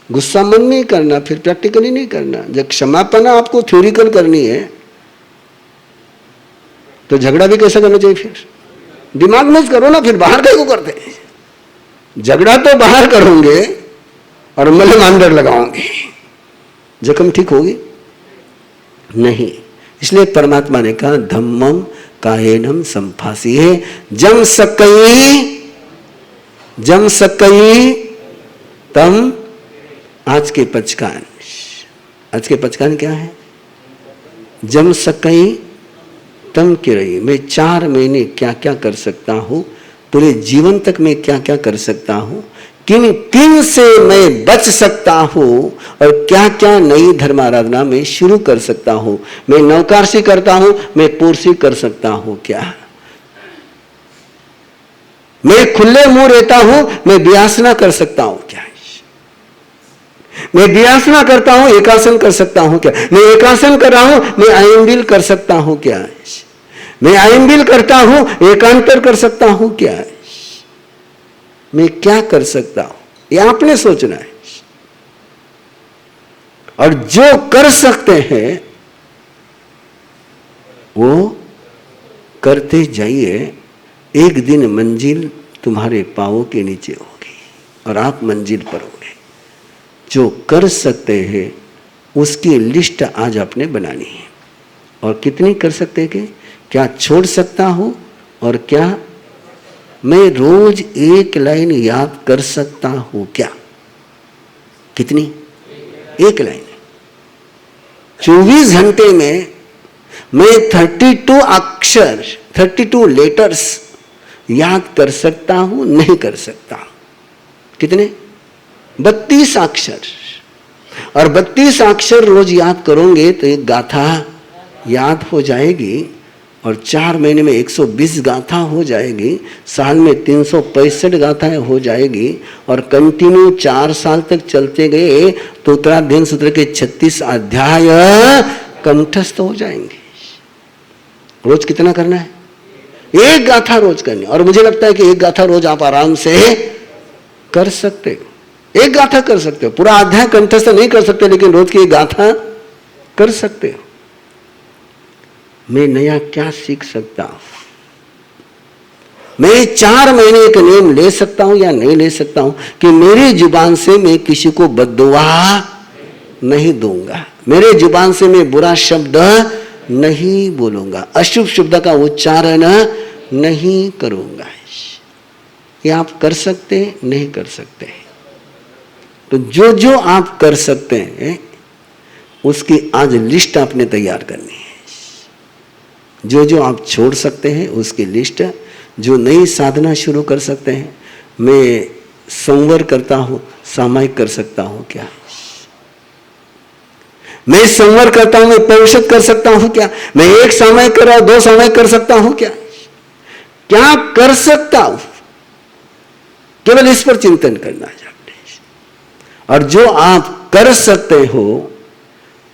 गुस्सा मन में ही करना, फिर प्रैक्टिकली नहीं करना। जब क्षमापना आपको थ्योरिकल करनी है तो झगड़ा भी कैसा करना चाहिए? फिर दिमाग में करो ना, फिर बाहर कहीं को करते हैं। झगड़ा तो बाहर करोगे और मलहम अंदर लगाओगे, जख्म ठीक होगी नहीं। इसलिए परमात्मा ने कहा धम्मम कायेनम संफासिए जम सकई तम। आज के पचकान, आज के पचकान क्या है? जम सकई तम की रही। मैं 4 महीने क्या क्या कर सकता हूं, पूरे जीवन तक मैं क्या क्या कर सकता हूं, किन किन से मैं बच सकता हूं और क्या क्या नई धर्म आराधना में शुरू कर सकता हूं। मैं नौकारसी करता हूं, मैं पूर्सी कर सकता हूं क्या? मैं खुले मुंह रहता हूं, मैं व्यासना कर सकता हूं क्या? मैं व्यासना करता हूं, एकासन कर सकता हूं क्या? मैं एकासन कर रहा हूं, मैं आयम्बिल कर सकता हूं क्या? मैं आयम्बिल करता हूं, एकांतर कर सकता हूं क्या? मैं क्या कर सकता हूं? ये आपने सोचना है। और जो कर सकते हैं वो करते जाइए। एक दिन मंजिल तुम्हारे पांवों के नीचे होगी और आप मंजिल पर होंगे। जो कर सकते हैं उसकी लिस्ट आज आपने बनानी है। और कितनी कर सकते हैं? क्या छोड़ सकता हूं और क्या मैं रोज 1 लाइन याद कर सकता हूं क्या? कितनी? 1 लाइन। 24 घंटे में मैं 32 अक्षर, 32 लेटर्स याद कर सकता हूं? नहीं कर सकता। कितने? 32 अक्षर। और 32 अक्षर रोज याद करोगे तो एक गाथा याद हो जाएगी और 4 महीने में 120 गाथा हो जाएगी, साल में 365 गाथाएं हो जाएगी और कंटिन्यू 4 साल तक चलते गए तो उत्तराध्ययन सूत्र के 36 अध्याय कंठस्थ हो जाएंगे। रोज कितना करना है? 1 गाथा रोज करनी। और मुझे लगता है कि 1 गाथा रोज आप आराम से कर सकते हो। 1 गाथा कर सकते हो। पूरा अध्याय कंठस्थ नहीं कर सकते, लेकिन रोज की 1 गाथा कर सकते हो। मैं नया क्या सीख सकता हूं? मैं 4 महीने एक नियम ले सकता हूं या नहीं ले सकता हूं कि मेरी जुबान से मैं किसी को बद्दुआ नहीं दूंगा, मेरे जुबान से मैं बुरा शब्द नहीं बोलूंगा, अशुभ शब्द का उच्चारण नहीं करूंगा। ये आप कर सकते हैं? नहीं कर सकते? तो जो जो आप कर सकते हैं उसकी आज लिस्ट आपने तैयार करनी है। जो जो आप छोड़ सकते हैं उसकी लिस्ट। जो नई साधना शुरू कर सकते हैं, मैं संवर करता हूं, सामायिक कर सकता हूं क्या? मैं संवर करता हूं, मैं परिषद कर सकता हूं क्या? मैं 1 सामायिक कर रहा हूं, 2 सामायिक कर सकता हूं क्या? क्या कर सकता हूं? केवल इस पर चिंतन करना है आपने। और जो आप कर सकते हो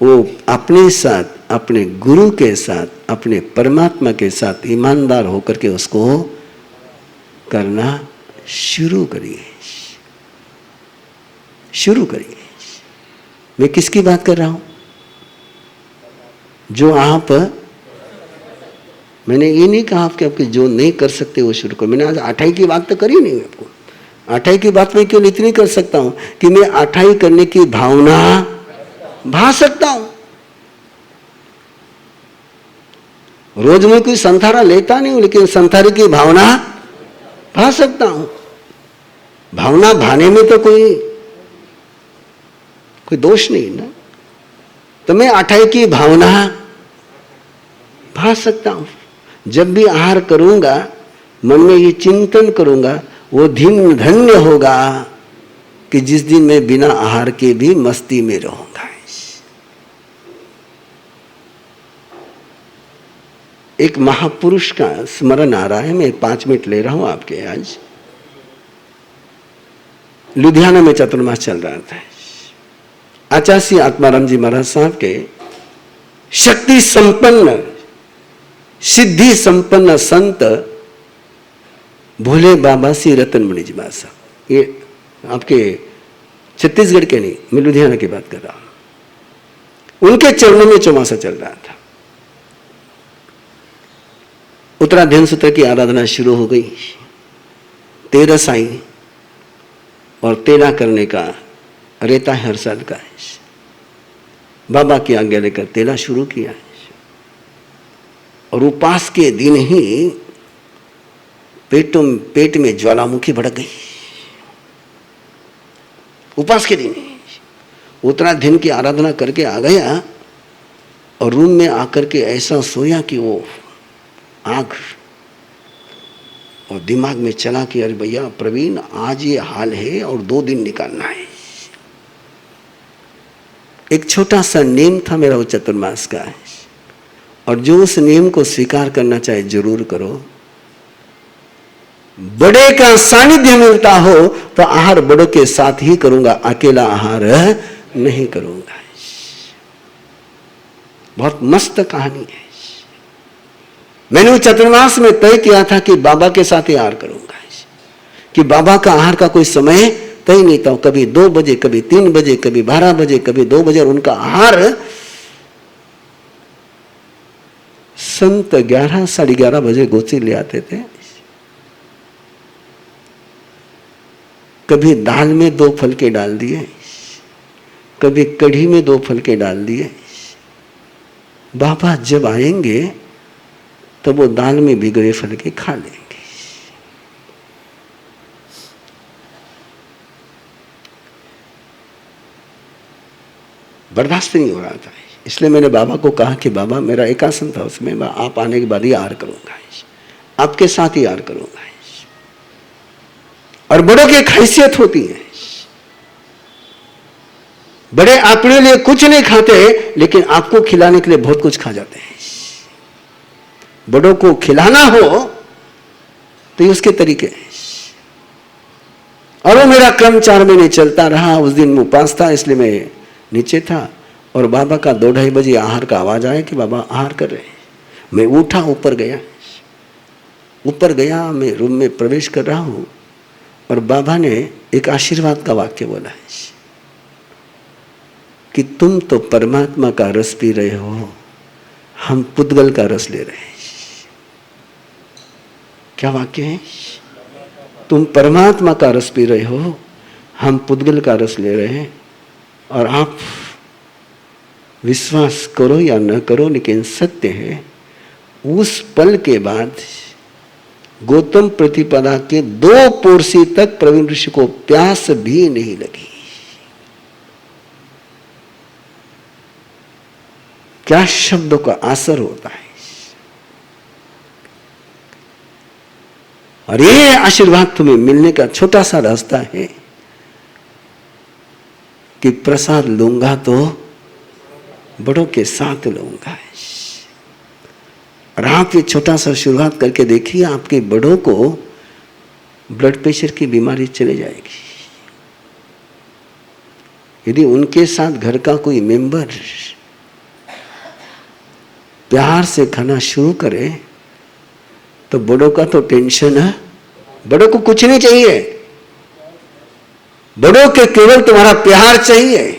वो अपने साथ, अपने गुरु के साथ, अपने परमात्मा के साथ ईमानदार होकर के उसको करना शुरू करिए। शुरू करिए। मैं किसकी बात कर रहा हूं? जो आप, मैंने ये नहीं कहा आपके जो नहीं कर सकते वो शुरू करो। मैंने आज 8 की बात तो करी नहीं आपको। अठाई की बात मैं केवल इतनी कर सकता हूं कि मैं अठाई करने की भावना भा सकता हूं। रोज में कोई संथारा लेता नहीं हूं, लेकिन संथारे की भावना भा सकता हूं। भावना भाने में तो कोई दोष नहीं ना। तो मैं अठाई की भावना भा सकता हूं। जब भी आहार करूंगा, मन में ये चिंतन करूंगा, वो दिन धन्य होगा कि जिस दिन मैं बिना आहार के भी मस्ती में रहूंगा। एक महापुरुष का स्मरण आ रहा है, मैं 5 मिनट ले रहा हूं आपके। आज लुधियाना में चतुर्मास चल रहा था। आचार्य आत्माराम जी महाराज साहब के शक्ति संपन्न, सिद्धि संपन्न संत भोले बाबा श्री रतनमणि जी महाराज साहब, ये आपके छत्तीसगढ़ के नहीं, मैं लुधियाना की बात कर रहा हूं। उनके चरणों में चौमासा चल रहा था। उत्तराध्ययन सूत्र की आराधना शुरू हो गई। 13 आई और 13 करने का रहता है हर साल का। बाबा की आज्ञा लेकर 13 शुरू किया और उपास के दिन ही पेट में ज्वालामुखी भड़क गई। उपास के दिन ही उत्तराध्ययन की आराधना करके आ गया और रूम में आकर के ऐसा सोया कि वो आग और दिमाग में चला कि अरे भैया प्रवीण, आज ये हाल है और 2 दिन निकालना है। एक छोटा सा नियम था मेरा वो चतुर्मास का, और जो उस नियम को स्वीकार करना चाहे जरूर करो। बड़े का सानिध्य मिलता हो तो आहार बड़ों के साथ ही करूंगा, अकेला आहार नहीं करूंगा। बहुत मस्त कहानी है। मैंने वो चतुर्मास में तय किया था कि बाबा के साथ ही आहार करूंगा, कि बाबा का आहार का कोई समय तय नहीं था। कभी 2 बजे, कभी 3 बजे, कभी 12 बजे, कभी 2 बजे। और उनका आहार संत 11, 11:30 बजे गोची ले आते थे। कभी दाल में 2 फलके डाल दिए, कभी कढ़ी में 2 फलके डाल दिए। बाबा जब आएंगे तब वो दाल में भिगोए फलके खा लेंगे। बर्दाश्त नहीं हो रहा था, इसलिए मैंने बाबा को कहा कि बाबा मेरा एक आसन था, उसमें आप आने के बाद ही आहार करूंगा, आपके साथ ही आहार करूंगा। और बड़ों की एक हैसियत होती है, बड़े अपने लिए कुछ नहीं खाते लेकिन आपको खिलाने के लिए बहुत कुछ खा जाते हैं। बड़ों को खिलाना हो तो ये उसके तरीके हैं। और वो मेरा क्रम 4 महीने चलता रहा। उस दिन उपास था इसलिए मैं नीचे था और बाबा का 2-2:30 बजे आहार का आवाज आया कि बाबा आहार कर रहे हैं। मैं उठा, ऊपर गया, मैं रूम में प्रवेश कर रहा हूं और बाबा ने एक आशीर्वाद का वाक्य बोला है कि तुम तो परमात्मा का रस पी रहे हो, हम पुद्गल का रस ले रहे हैं। क्या वाक्य है? तुम परमात्मा का रस पी रहे हो, हम पुद्गल का रस ले रहे हैं। और आप विश्वास करो या न करो लेकिन सत्य है, उस पल के बाद गौतम प्रतिपदा के 2 पोरसी तक प्रवीण ऋषि को प्यास भी नहीं लगी। क्या शब्दों का असर होता है। और ये आशीर्वाद तुम्हें मिलने का छोटा सा रास्ता है कि प्रसाद लूंगा तो बड़ों के साथ लूंगा। और आप ये छोटा सा शुरुआत करके देखिए, आपके बड़ों को ब्लड प्रेशर की बीमारी चली जाएगी। यदि उनके साथ घर का कोई मेंबर प्यार से खाना शुरू करे तो बड़ों का तो टेंशन है। बड़ों को कुछ नहीं चाहिए, बड़ों के केवल तुम्हारा प्यार चाहिए।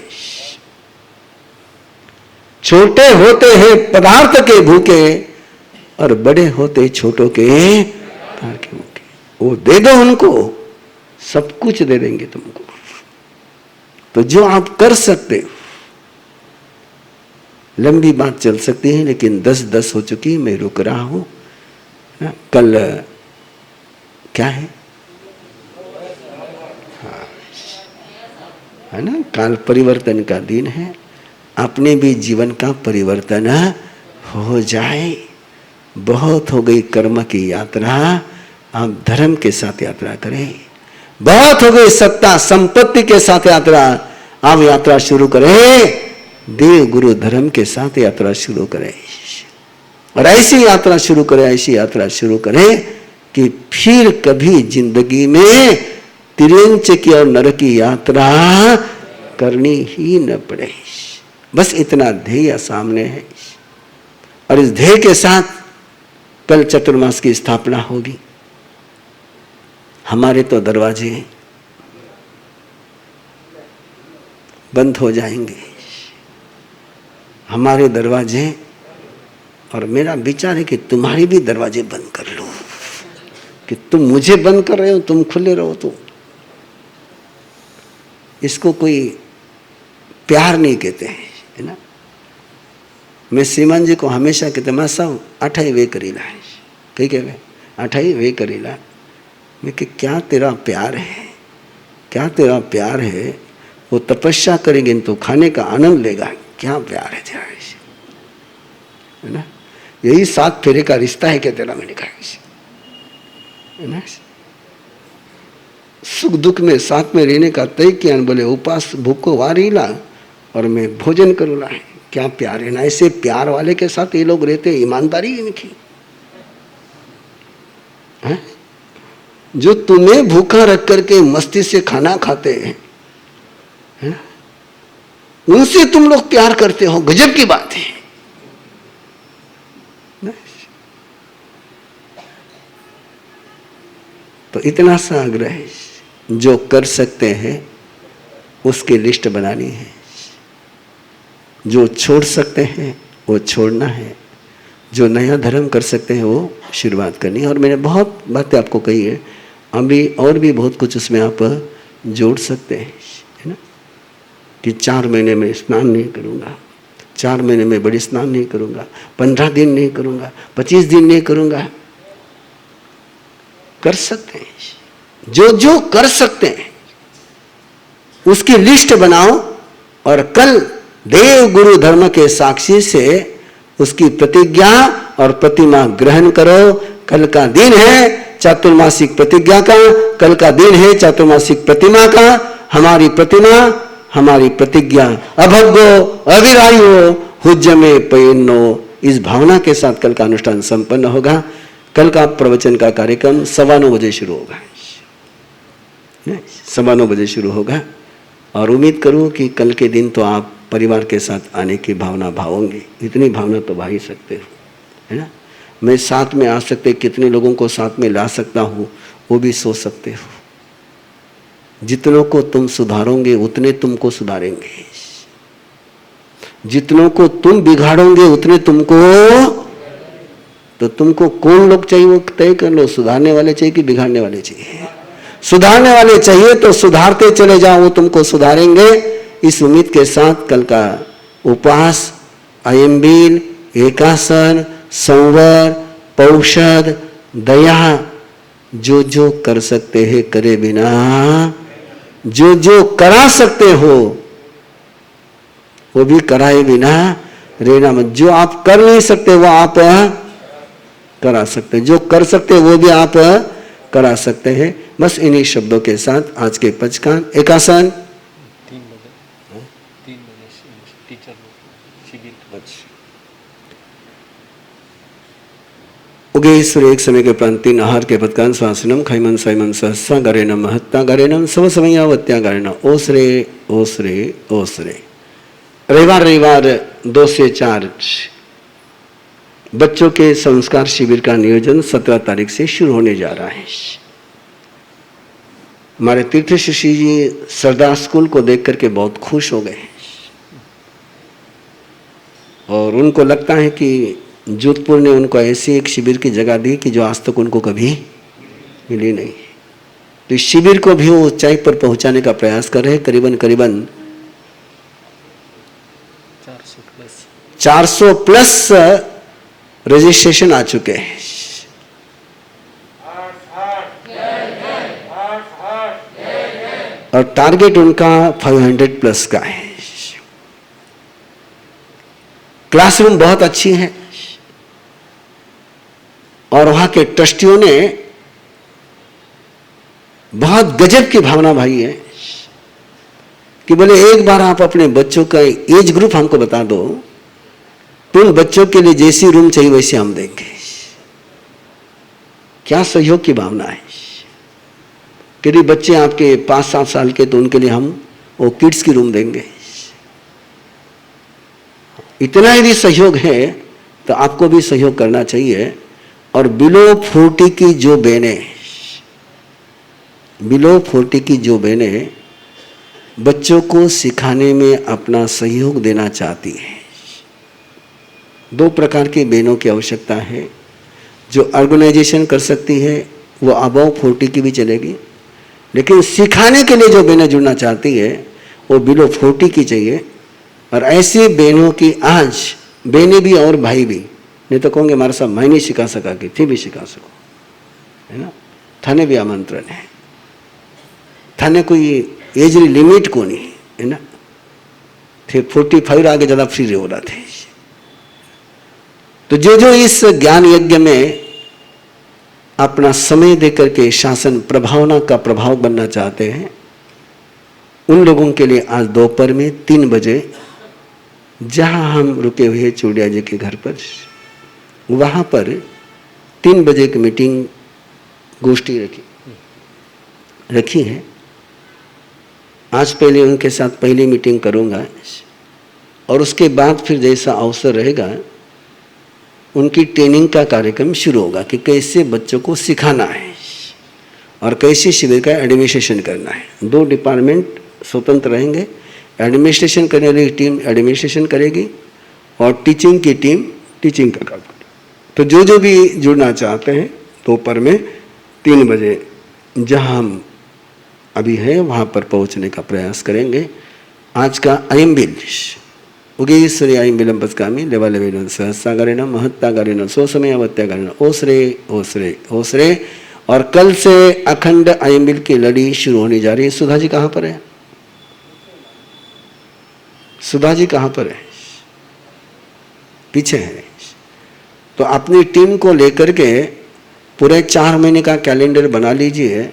छोटे होते हैं पदार्थ के भूखे और बड़े होते छोटों के प्यार के भूखे। वो दे दो उनको, सब कुछ दे देंगे तुमको। तो जो आप कर सकते, लंबी बात चल सकती है लेकिन 10-10 हो चुकी, मैं रुक रहा हूं। कल क्या है? है ना, काल परिवर्तन का दिन है। अपने भी जीवन का परिवर्तन हो जाए। बहुत हो गई कर्म की यात्रा, आप धर्म के साथ यात्रा करें। बहुत हो गई सत्ता संपत्ति के साथ यात्रा, आप यात्रा शुरू करें देव गुरु धर्म के साथ यात्रा शुरू करें। और ऐसी यात्रा शुरू करें, ऐसी यात्रा शुरू करें कि फिर कभी जिंदगी में तिरंच की और नरक की यात्रा करनी ही न पड़े। बस इतना ध्येय सामने है। और इस ध्येय के साथ कल चतुर्मास की स्थापना होगी। हमारे तो दरवाजे बंद हो जाएंगे, हमारे दरवाजे। और मेरा विचार है कि तुम्हारे भी दरवाजे बंद कर लो, कि तुम मुझे बंद कर रहे हो, तुम खुले रहो। तो इसको कोई प्यार नहीं कहते हैं, है ना। मैं श्रीमान जी को हमेशा कहते, मैं सब 8 वे करीला है, कही कहे 8 वे करीला। मैं कि क्या तेरा प्यार है, क्या तेरा प्यार है। वो तपस्या करेंगे तो खाने का आनंद लेगा, क्या प्यार है तेरा, है ना। यही 7 फेरे का रिश्ता है क्या तेरा, मैंने कहा, है ना। सुख दुख में साथ में रहने का तय किया। बोले उपास भूखो वारीला और मैं भोजन करूँगा, क्या प्यार है ना। ऐसे प्यार वाले के साथ ये लोग रहते, ईमानदारी इनकी है। जो तुम्हें भूखा रख करके मस्ती से खाना खाते हैं, है ना, उनसे तुम लोग प्यार करते हो, गजब की बात है। तो इतना सा आग्रह है, जो कर सकते हैं उसकी लिस्ट बनानी है, जो छोड़ सकते हैं वो छोड़ना है, जो नया धर्म कर सकते हैं वो शुरुआत करनी है। और मैंने बहुत बातें आपको कही है, अभी और भी बहुत कुछ उसमें आप जोड़ सकते हैं, है ना। कि 4 महीने में स्नान नहीं करूँगा, 4 महीने में बड़ी स्नान नहीं करूँगा, 15 दिन नहीं करूँगा, 25 दिन नहीं करूँगा। कर सकते हैं, जो जो कर सकते हैं उसकी लिस्ट बनाओ और कल देव गुरु धर्म के साक्षी से उसकी प्रतिज्ञा और प्रतिमा ग्रहण करो। कल का दिन है चातुर्मासिक प्रतिज्ञा का, कल का दिन है चातुर्मासिक प्रतिमा का। हमारी प्रतिमा, हमारी प्रतिज्ञा अभग्गो अविरायो हुज्जमे पयन्नो, इस भावना के साथ कल का अनुष्ठान संपन्न होगा। कल का प्रवचन का कार्यक्रम 9:15 बजे शुरू होगा, 9:15 बजे शुरू होगा। और उम्मीद करूं कि कल के दिन तो आप परिवार के साथ आने की भावना भावोगे। इतनी भावना तो भा ही सकते हो, है ना। मैं साथ में आ सकते, कितने लोगों को साथ में ला सकता हूँ वो भी सोच सकते हो। जितनों को तुम सुधारोगे उतने तुमको सुधारेंगे, जितनों को तुम बिगाड़ोगे उतने तुमको। तो तुमको कौन लोग चाहिए वो तय कर लो, सुधारने वाले चाहिए कि बिगाड़ने वाले चाहिए। सुधारने वाले चाहिए तो सुधारते चले जाओ, वो तुमको सुधारेंगे। इस उम्मीद के साथ कल का उपवास, अयंबील, एकासन, संवर, पौषद, दया, जो जो कर सकते हैं करे बिना, जो जो करा सकते हो वो भी कराए बिना रहना मत। जो आप कर नहीं सकते वो आप करा सकते हैं, जो कर सकते हैं वो भी आप करा सकते हैं। बस इन्हीं शब्दों के साथ आज के पंचकान एकासन 3 बजे टीचर शिविर। उगे ईश्वर एक समय के प्रांत 3 आहार के पदकान स्वासनम खैमन सैमन सहसा गरेनम महत्ता गरेनम सब समयावत्या गरेन ओसरे ओसरे ओसरे। रविवार 2 से 4 बच्चों के संस्कार शिविर का नियोजन 17 तारीख से शुरू होने जा रहा है। हमारे तीर्थ शिष्य जी सरदार स्कूल को देख करके बहुत खुश हो गए और उनको लगता है कि जोधपुर ने उनको ऐसी एक शिविर की जगह दी कि जो आज तक उनको कभी मिली नहीं। तो इस शिविर को भी वो ऊंचाई पर पहुंचाने का प्रयास कर रहे हैं। करीबन 400 प्लस रजिस्ट्रेशन आ चुके हैं और टारगेट उनका 500 प्लस का है। क्लासरूम बहुत अच्छी है और वहां के ट्रस्टियों ने बहुत गजब की भावना भाई है कि बोले एक बार आप अपने बच्चों का एज ग्रुप हमको बता दो, तो उन बच्चों के लिए जैसी रूम चाहिए वैसे हम देंगे। क्या सहयोग की भावना है। यदि बच्चे आपके 5-7 साल के तो उनके लिए हम वो किड्स की रूम देंगे। इतना यदि सहयोग है तो आपको भी सहयोग करना चाहिए। और बिलो 40 की जो बहनें बच्चों को सिखाने में अपना सहयोग देना चाहती हैं। 2 प्रकार की बहनों की आवश्यकता है। जो ऑर्गेनाइजेशन कर सकती है वो अबव 40 की भी चलेगी, लेकिन सिखाने के लिए जो बहनें जुड़ना चाहती है वो बिलो 40 की चाहिए। और ऐसी बहनों की आज बहनें भी और भाई भी, नहीं तो कहोगे हमारे साथ मैं नहीं सिखा सका कि थी भी सिखा सको, है ना। थाने भी आमंत्रण है। थाने कोई एज लिमिट को नहीं है ना। थे 45 आगे ज़्यादा फ्री हो रहा थे। तो जो इस ज्ञान यज्ञ में अपना समय देकर के शासन प्रभावना का प्रभाव बनना चाहते हैं, उन लोगों के लिए आज दोपहर में 3 बजे जहां हम रुके हुए चूड़िया जी के घर पर, वहां पर 3 बजे की मीटिंग गोष्ठी रखी है। आज पहले उनके साथ पहली मीटिंग करूंगा और उसके बाद फिर जैसा अवसर रहेगा उनकी ट्रेनिंग का कार्यक्रम शुरू होगा कि कैसे बच्चों को सिखाना है और कैसे शिविर का एडमिनिस्ट्रेशन करना है। 2 डिपार्टमेंट स्वतंत्र रहेंगे। एडमिनिस्ट्रेशन करने वाली टीम एडमिनिस्ट्रेशन करेगी और टीचिंग की टीम टीचिंग का काम करेगी। तो जो भी जुड़ना चाहते हैं दोपहर में 3 बजे जहां हम अभी है वहां पर पहुंचने का प्रयास करेंगे। आज का अयम्बिल उगेश्वरी अयम्बिलम पस्कामी लेवा लेवेन सहस्रागारेण महत्तागारेण सोसमयावत्यागारेण ओसरे ओसरे ओसरे। और कल से अखंड अयम्बिल की लड़ी शुरू होने जा रही है। सुधा जी कहाँ पर है? सुधा जी कहाँ पर है? पीछे है। तो अपनी टीम को लेकर के पूरे 4 महीने का कैलेंडर बना लीजिए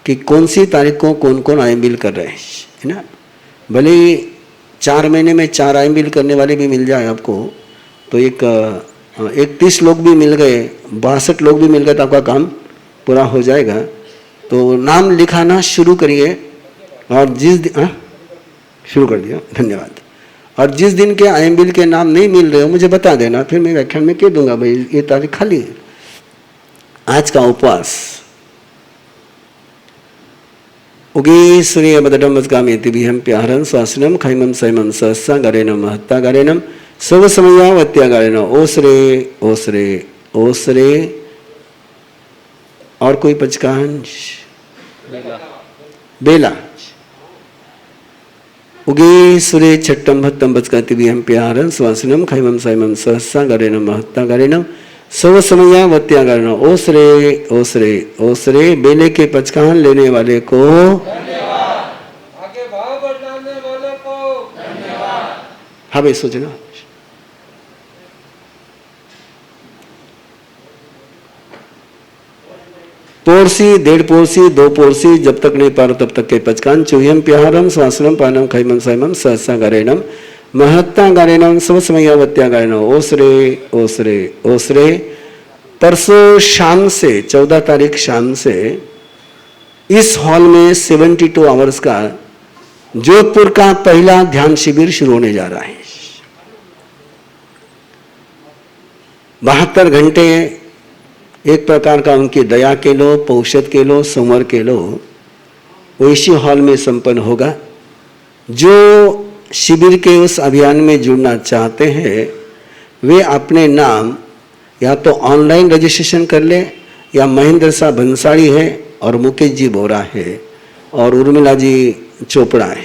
कि कौन सी तारीख को कौन कौन अयम्बिल कर रहे हैं, है ना। भले 4 महीने में 4 अयम्बिल करने वाले भी मिल जाए आपको, तो एक 30 लोग भी मिल गए, 62 लोग भी मिल गए तो आपका काम पूरा हो जाएगा। तो नाम लिखाना शुरू करिए और शुरू कर दिया, धन्यवाद। और जिस दिन के अयम्बिल के नाम नहीं मिल रहे हो मुझे बता देना, फिर मैं व्याख्यान में कह दूंगा भाई ये तारीख खाली है। आज का उपवास उगे सूर्य बदडम मस्गामेति बिहम प्यारन स्वासनम खैमम सैमम सहसा गरेनम महत्ता गरेनम सब समयावत्या गरेनम ओसरे ओसरे ओसरे। और कोई पचकान? बेला उगे सूर्य छट्टम भत्तम बचकाति बिहम प्यारन स्वासनम खैमम सैमम सहसा गरेनम महत्ता गरेनम सब समयावत्या गरेनम ओसरे ओसरे ओसरे। बेले के पचकान लेने वाले को धन्यवाद, आगे भाव बढ़ाने वाले को धन्यवाद। हाँ भाई सोचना। पोरसी 1.5 पोरसी 2 पोरसी जब तक नहीं पारो तब तक के पचकान चुह्यम प्यारम स्वासनम पानम खैमम सैमम सहसा गरेनम महत्ता गरेनम सब समयावत्या गरेनम ओसरे ओसरे ओसरे। परसों शाम से 14 तारीख शाम से इस हॉल में 72 आवर्स का जोधपुर का पहला ध्यान शिविर शुरू होने जा रहा है। 72 घंटे एक प्रकार का उनकी दया के लो, पौषध के लो, सोमवार के लो, वो इसी हॉल में संपन्न होगा। जो शिविर के उस अभियान में जुड़ना चाहते हैं वे अपने नाम या तो ऑनलाइन रजिस्ट्रेशन कर ले, या महेंद्र शाह भंसाली है और मुकेश जी बोरा है और उर्मिला जी चोपड़ा है।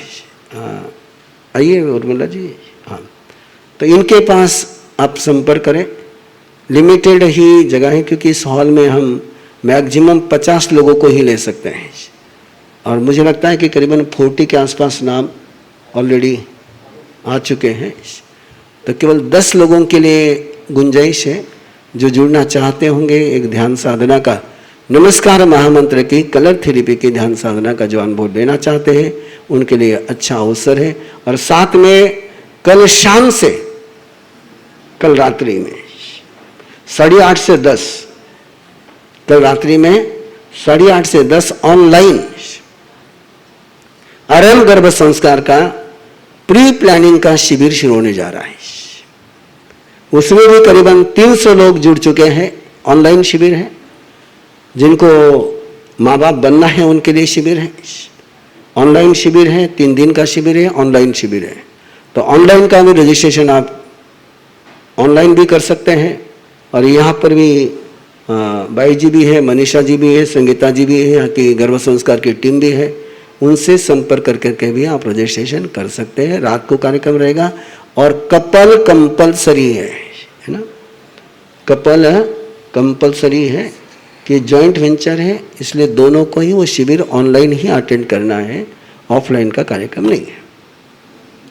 आइए उर्मिला जी। हाँ, तो इनके पास आप संपर्क करें। लिमिटेड ही जगह है क्योंकि इस हॉल में हम मैक्सिमम 50 लोगों को ही ले सकते हैं और मुझे लगता है कि करीबन 40 के आसपास नाम ऑलरेडी आ चुके हैं। तो केवल 10 लोगों के लिए गुंजाइश है जो जुड़ना चाहते होंगे एक ध्यान साधना का नमस्कार महामंत्र की कलर थेरेपी की ध्यान साधना का जो अनुभव लेना चाहते हैं उनके लिए अच्छा अवसर है। और साथ में कल शाम से कल रात्रि में 8:30 से 10 कल रात्रि में 8:30 से 10 ऑनलाइन आरंभ गर्भ संस्कार का प्री प्लानिंग का शिविर शुरू होने जा रहा है। उसमें भी करीबन 300 लोग जुड़ चुके हैं। ऑनलाइन शिविर है, जिनको माँ बाप बनना है उनके लिए शिविर है। ऑनलाइन शिविर है, 3 दिन का शिविर है, ऑनलाइन शिविर है। तो ऑनलाइन का भी रजिस्ट्रेशन आप ऑनलाइन भी कर सकते हैं। और यहाँ पर भी बाई जी भी है, मनीषा जी भी है, संगीता जी भी है, यहाँ की गर्भ संस्कार की टीम भी है। उनसे संपर्क करके भी आप रजिस्ट्रेशन कर सकते हैं। रात को कार्यक्रम रहेगा और कपल कंपलसरी है ना, कपल कंपलसरी है कि जॉइंट वेंचर है, इसलिए दोनों को ही वो शिविर ऑनलाइन ही अटेंड करना है, ऑफलाइन का कार्यक्रम नहीं है।